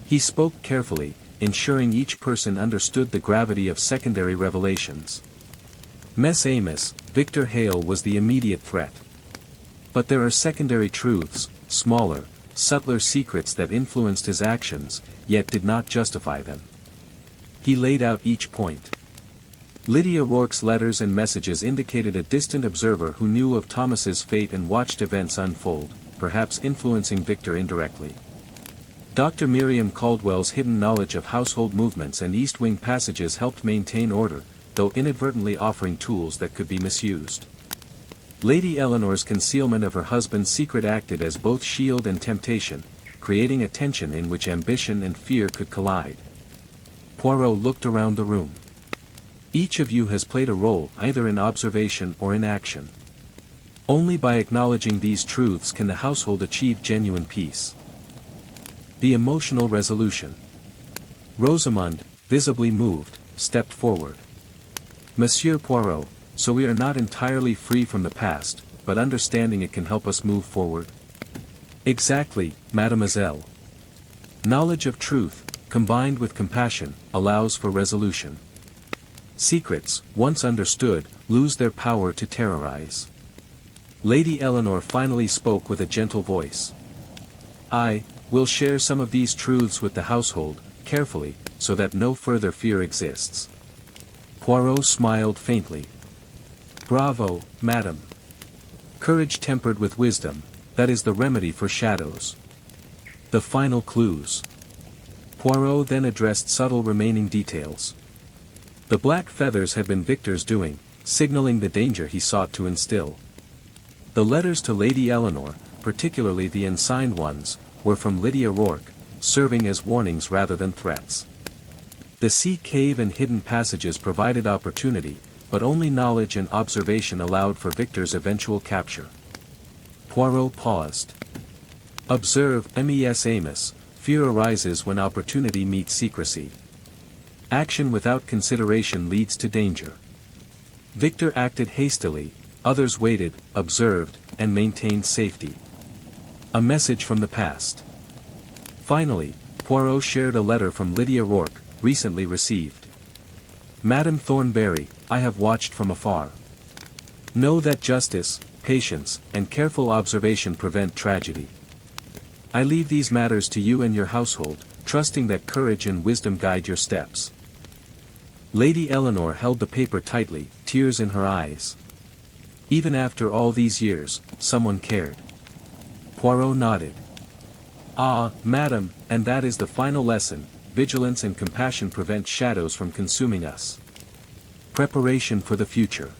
He spoke carefully, ensuring each person understood the gravity of secondary revelations. Mess Amos, Victor Hale was the immediate threat. But there are secondary truths, smaller, subtler secrets that influenced his actions, yet did not justify them. He laid out each point. Lydia Rourke's letters and messages indicated a distant observer who knew of Thomas's fate and watched events unfold, perhaps influencing Victor indirectly. Dr. Miriam Caldwell's hidden knowledge of household movements and East Wing passages helped maintain order, though inadvertently offering tools that could be misused. Lady Eleanor's concealment of her husband's secret acted as both shield and temptation, creating a tension in which ambition and fear could collide. Poirot looked around the room. Each of you has played a role either in observation or in action. Only by acknowledging these truths can the household achieve genuine peace. The emotional resolution. Rosamond, visibly moved, stepped forward. Monsieur Poirot, so we are not entirely free from the past, but understanding it can help us move forward? Exactly, mademoiselle. Knowledge of truth, combined with compassion, allows for resolution. Secrets, once understood, lose their power to terrorize. Lady Eleanor finally spoke with a gentle voice. I will share some of these truths with the household, carefully, so that no further fear exists. Poirot smiled faintly. Bravo, madam. Courage tempered with wisdom, that is the remedy for shadows. The final clues. Poirot then addressed subtle remaining details. The black feathers had been Victor's doing, signaling the danger he sought to instill. The letters to Lady Eleanor, particularly the unsigned ones, were from Lydia Rourke, serving as warnings rather than threats. The sea cave and hidden passages provided opportunity, but only knowledge and observation allowed for Victor's eventual capture. Poirot paused. Observe, Mes Amos, fear arises when opportunity meets secrecy. Action without consideration leads to danger. Victor acted hastily, others waited, observed, and maintained safety. A message from the past. Finally, Poirot shared a letter from Lydia Rourke, recently received. Madame Thornberry, I have watched from afar. Know that justice, patience, and careful observation prevent tragedy. I leave these matters to you and your household, trusting that courage and wisdom guide your steps. Lady Eleanor held the paper tightly, tears in her eyes. Even after all these years, someone cared. Poirot nodded. Ah, madam, and that is the final lesson, vigilance and compassion prevent shadows from consuming us. Preparation for the future.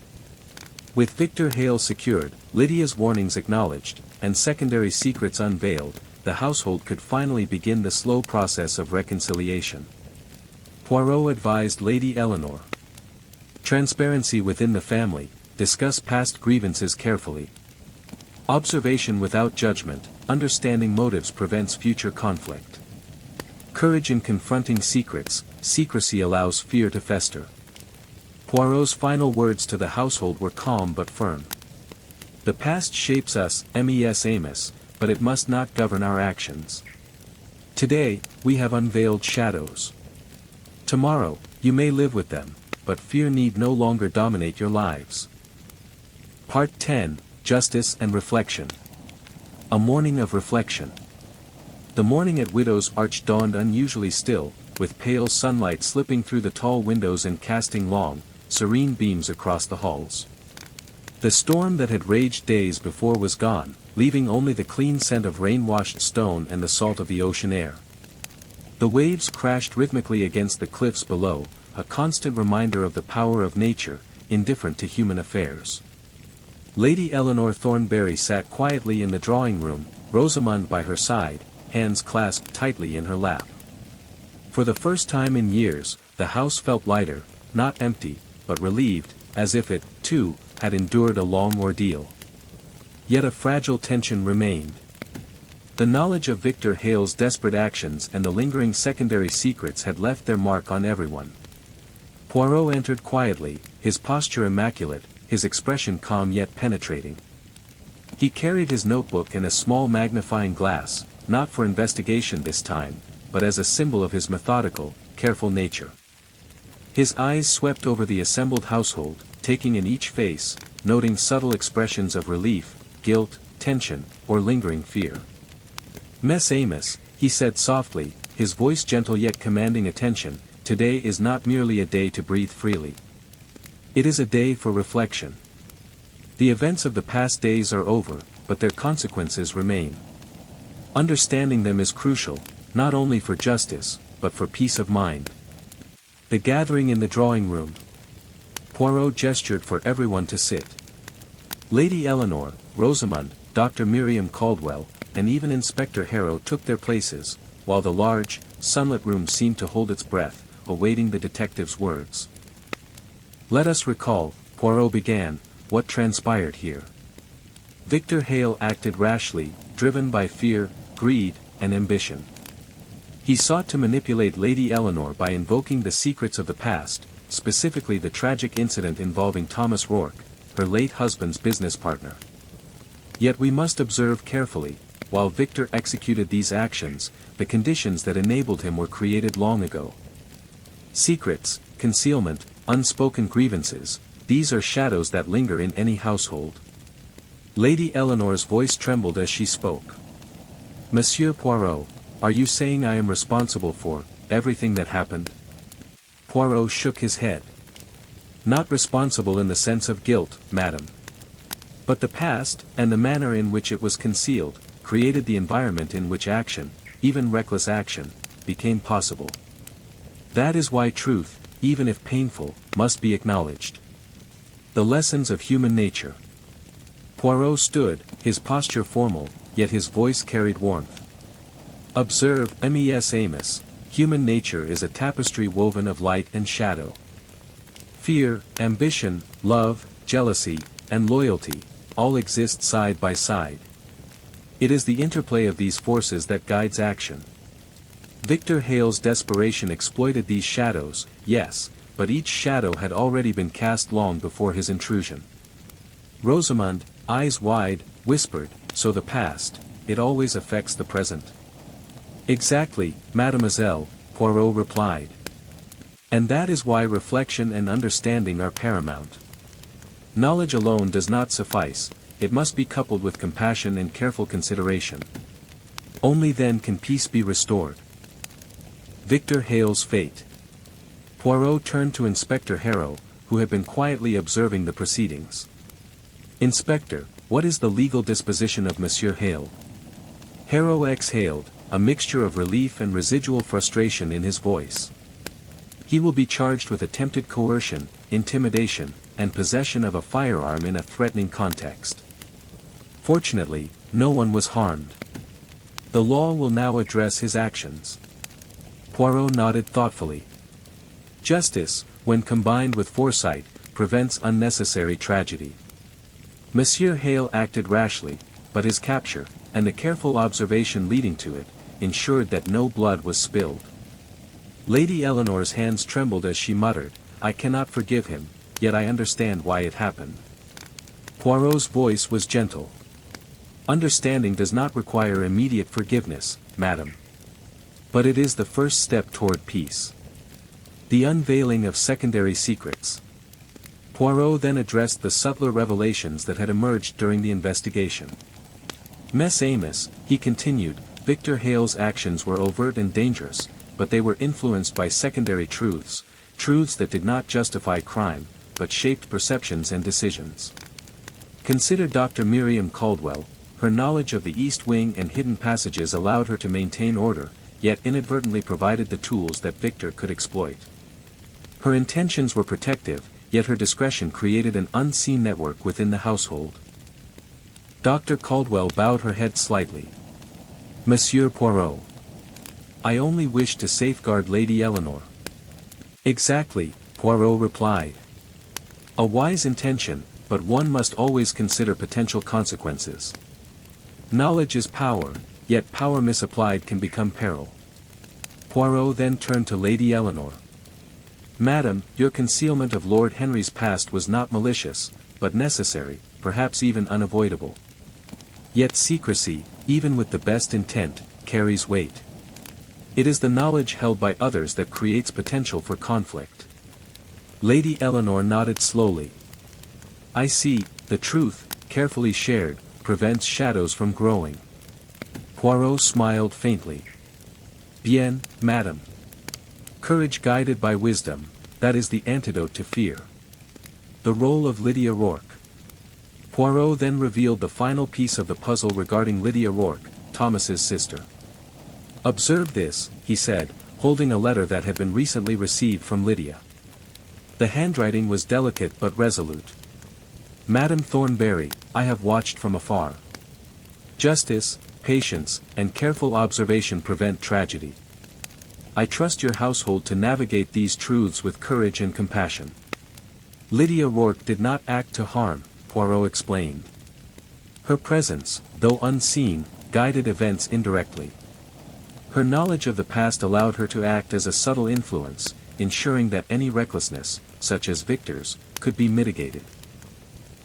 With Victor Hale secured, Lydia's warnings acknowledged, and secondary secrets unveiled, the household could finally begin the slow process of reconciliation. Poirot advised Lady Eleanor. Transparency within the family, discuss past grievances carefully. Observation without judgment, understanding motives prevents future conflict. Courage in confronting secrets, secrecy allows fear to fester. Poirot's final words to the household were calm but firm. The past shapes us, Mes Amos, but it must not govern our actions. Today, we have unveiled shadows. Tomorrow, you may live with them, but fear need no longer dominate your lives. Part 10, Justice and Reflection. A morning of reflection. The morning at Widow's Arch dawned unusually still, with pale sunlight slipping through the tall windows and casting long, serene beams across the halls. The storm that had raged days before was gone, leaving only the clean scent of rain-washed stone and the salt of the ocean air. The waves crashed rhythmically against the cliffs below, a constant reminder of the power of nature, indifferent to human affairs. Lady Eleanor Thornberry sat quietly in the drawing room, Rosamond by her side, hands clasped tightly in her lap. For the first time in years, the house felt lighter, not empty, but relieved, as if it, too, had endured a long ordeal. Yet a fragile tension remained. The knowledge of Victor Hale's desperate actions and the lingering secondary secrets had left their mark on everyone. Poirot entered quietly, his posture immaculate, his expression calm yet penetrating. He carried his notebook and a small magnifying glass, not for investigation this time, but as a symbol of his methodical, careful nature. His eyes swept over the assembled household, taking in each face, noting subtle expressions of relief, guilt, tension, or lingering fear. Miss Amos, he said softly, his voice gentle yet commanding attention, today is not merely a day to breathe freely. It is a day for reflection. The events of the past days are over, but their consequences remain. Understanding them is crucial, not only for justice, but for peace of mind. The gathering in the drawing room. Poirot gestured for everyone to sit. Lady Eleanor, Rosamond, Dr. Miriam Caldwell, and even Inspector Harrow took their places, while the large, sunlit room seemed to hold its breath, awaiting the detective's words. Let us recall, Poirot began, what transpired here. Victor Hale acted rashly, driven by fear, greed, and ambition. He sought to manipulate Lady Eleanor by invoking the secrets of the past, specifically the tragic incident involving Thomas Rourke, her late husband's business partner. Yet we must observe carefully, while Victor executed these actions, the conditions that enabled him were created long ago. Secrets, concealment, unspoken grievances, these are shadows that linger in any household. Lady Eleanor's voice trembled as she spoke. Monsieur Poirot, are you saying I am responsible for everything that happened? Poirot shook his head. Not responsible in the sense of guilt, madam. But the past, and the manner in which it was concealed, created the environment in which action, even reckless action, became possible. That is why truth, even if painful, must be acknowledged. The lessons of human nature. Poirot stood, his posture formal, yet his voice carried warmth. Observe, Mes Amos, human nature is a tapestry woven of light and shadow. Fear, ambition, love, jealousy, and loyalty, all exist side by side. It is the interplay of these forces that guides action. Victor Hale's desperation exploited these shadows, yes, but each shadow had already been cast long before his intrusion. Rosamond, eyes wide, whispered, "So the past, it always affects the present." "Exactly, mademoiselle," Poirot replied. "And that is why reflection and understanding are paramount. Knowledge alone does not suffice, it must be coupled with compassion and careful consideration. Only then can peace be restored." Victor Hale's fate. Poirot turned to Inspector Harrow, who had been quietly observing the proceedings. "Inspector, what is the legal disposition of Monsieur Hale?" Harrow exhaled, a mixture of relief and residual frustration in his voice. "He will be charged with attempted coercion, intimidation, and possession of a firearm in a threatening context. Fortunately, no one was harmed. The law will now address his actions." Poirot nodded thoughtfully. "Justice, when combined with foresight, prevents unnecessary tragedy. Monsieur Hale acted rashly, but his capture, and the careful observation leading to it, ensured that no blood was spilled." Lady Eleanor's hands trembled as she muttered, "I cannot forgive him, yet I understand why it happened." Poirot's voice was gentle. "Understanding does not require immediate forgiveness, madam. But it is the first step toward peace. The unveiling of secondary secrets." Poirot then addressed the subtler revelations that had emerged during the investigation. "Mess Amos," he continued, "Victor Hale's actions were overt and dangerous, but they were influenced by secondary truths, truths that did not justify crime, but shaped perceptions and decisions. Consider Dr. Miriam Caldwell. Her knowledge of the East Wing and hidden passages allowed her to maintain order, yet inadvertently provided the tools that Victor could exploit. Her intentions were protective, yet her discretion created an unseen network within the household." Dr. Caldwell bowed her head slightly. "Monsieur Poirot. I only wish to safeguard Lady Eleanor." "Exactly," Poirot replied. "A wise intention, but one must always consider potential consequences. Knowledge is power, yet power misapplied can become peril." Poirot then turned to Lady Eleanor. "Madam, your concealment of Lord Henry's past was not malicious, but necessary, perhaps even unavoidable. Yet secrecy, even with the best intent, carries weight. It is the knowledge held by others that creates potential for conflict." Lady Eleanor nodded slowly. "I see, the truth, carefully shared, prevents shadows from growing." Poirot smiled faintly. "Bien, madam. Courage guided by wisdom, that is the antidote to fear." The role of Lydia Rourke. Poirot then revealed the final piece of the puzzle regarding Lydia Rourke, Thomas's sister. "Observe this," he said, holding a letter that had been recently received from Lydia. The handwriting was delicate but resolute. "Madame Thornberry, I have watched from afar. Justice, patience, and careful observation prevent tragedy. I trust your household to navigate these truths with courage and compassion." Lydia Rourke did not act to harm, Poirot explained. Her presence, though unseen, guided events indirectly. Her knowledge of the past allowed her to act as a subtle influence, ensuring that any recklessness, such as Victor's, could be mitigated.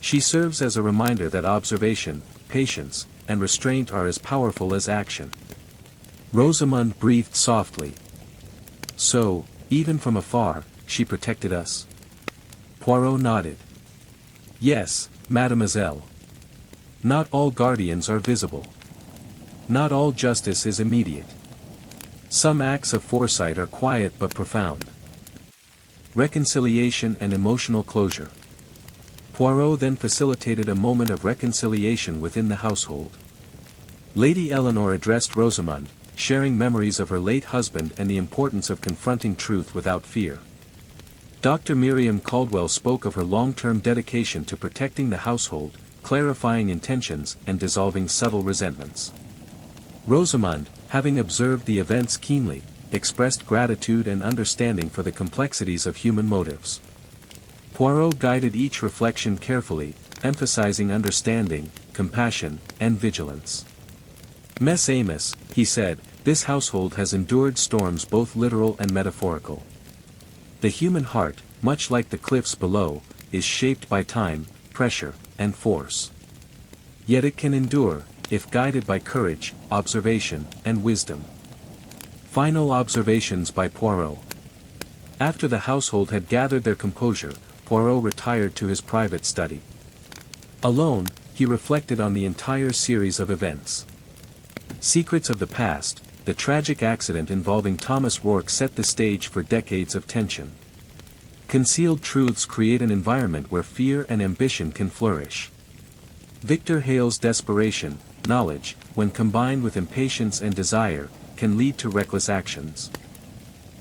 She serves as a reminder that observation, patience, and restraint are as powerful as action. Rosamond breathed softly. "So, even from afar, she protected us?" Poirot nodded. "Yes, mademoiselle. Not all guardians are visible. Not all justice is immediate. Some acts of foresight are quiet but profound. Reconciliation and emotional closure." Poirot then facilitated a moment of reconciliation within the household. Lady Eleanor addressed Rosamond, sharing memories of her late husband and the importance of confronting truth without fear. Dr. Miriam Caldwell spoke of her long-term dedication to protecting the household, clarifying intentions and dissolving subtle resentments. Rosamond, having observed the events keenly, expressed gratitude and understanding for the complexities of human motives. Poirot guided each reflection carefully, emphasizing understanding, compassion, and vigilance. Mess Amos, he said, this household has endured storms both literal and metaphorical. The human heart, much like the cliffs below, is shaped by time, pressure, and force. Yet it can endure, if guided by courage, observation, and wisdom. Final observations by Poirot. After the household had gathered their composure, Poirot retired to his private study. Alone, he reflected on the entire series of events. Secrets of the past, the tragic accident involving Thomas Rourke set the stage for decades of tension. Concealed truths create an environment where fear and ambition can flourish. Victor Hale's desperation, knowledge, when combined with impatience and desire, can lead to reckless actions.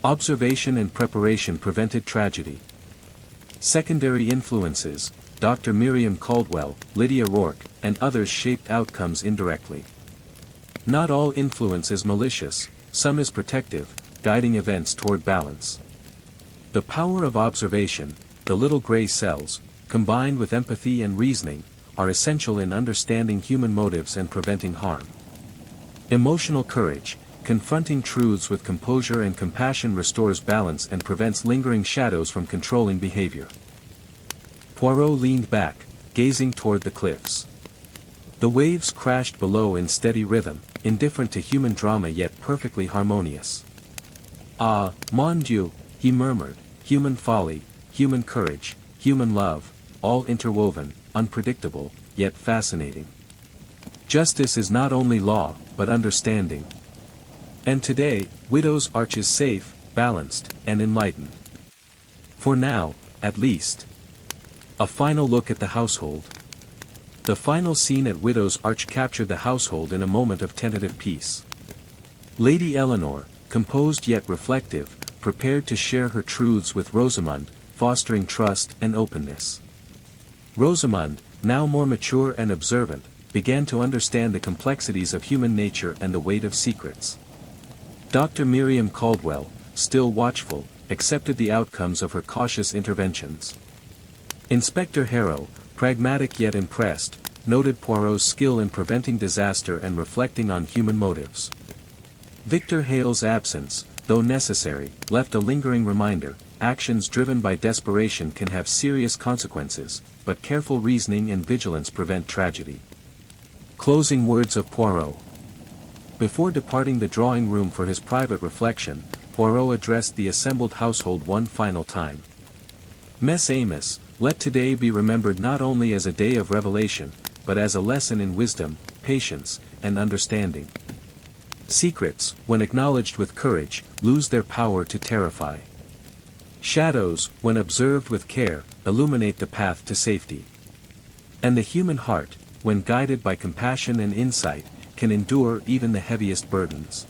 Observation and preparation prevented tragedy. Secondary influences, Dr. Miriam Caldwell, Lydia Rourke, and others shaped outcomes indirectly. Not all influence is malicious, some is protective, guiding events toward balance. The power of observation, the little gray cells, combined with empathy and reasoning, are essential in understanding human motives and preventing harm. Emotional courage, confronting truths with composure and compassion restores balance and prevents lingering shadows from controlling behavior. Poirot leaned back, gazing toward the cliffs. The waves crashed below in steady rhythm, indifferent to human drama yet perfectly harmonious. Ah, mon Dieu, he murmured, human folly, human courage, human love, all interwoven, unpredictable, yet fascinating. Justice is not only law, but understanding. And today, Widow's Arch is safe, balanced, and enlightened. For now, at least. A final look at the household. The final scene at Widow's Arch captured the household in a moment of tentative peace. Lady Eleanor, composed yet reflective, prepared to share her truths with Rosamond, fostering trust and openness. Rosamond, now more mature and observant, began to understand the complexities of human nature and the weight of secrets. Dr. Miriam Caldwell, still watchful, accepted the outcomes of her cautious interventions. Inspector Harrow, pragmatic yet impressed, noted Poirot's skill in preventing disaster and reflecting on human motives. Victor Hale's absence, though necessary, left a lingering reminder: actions driven by desperation can have serious consequences, but careful reasoning and vigilance prevent tragedy. Closing words of Poirot. Before departing the drawing room for his private reflection, Poirot addressed the assembled household one final time. Mess Amos, let today be remembered not only as a day of revelation, but as a lesson in wisdom, patience, and understanding. Secrets, when acknowledged with courage, lose their power to terrify. Shadows, when observed with care, illuminate the path to safety. And the human heart, when guided by compassion and insight, can endure even the heaviest burdens.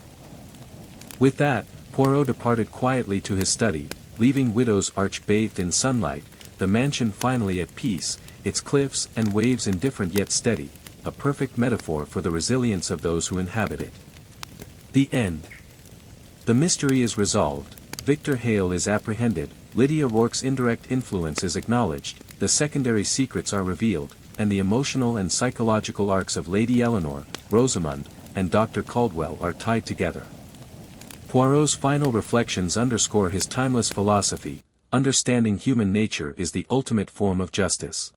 With that, Poirot departed quietly to his study, leaving Widow's Arch bathed in sunlight, the mansion finally at peace, its cliffs and waves indifferent yet steady, a perfect metaphor for the resilience of those who inhabit it. The end. The mystery is resolved, Victor Hale is apprehended, Lydia Rourke's indirect influence is acknowledged, the secondary secrets are revealed, and the emotional and psychological arcs of Lady Eleanor, Rosamond, and Dr. Caldwell are tied together. Poirot's final reflections underscore his timeless philosophy: understanding human nature is the ultimate form of justice.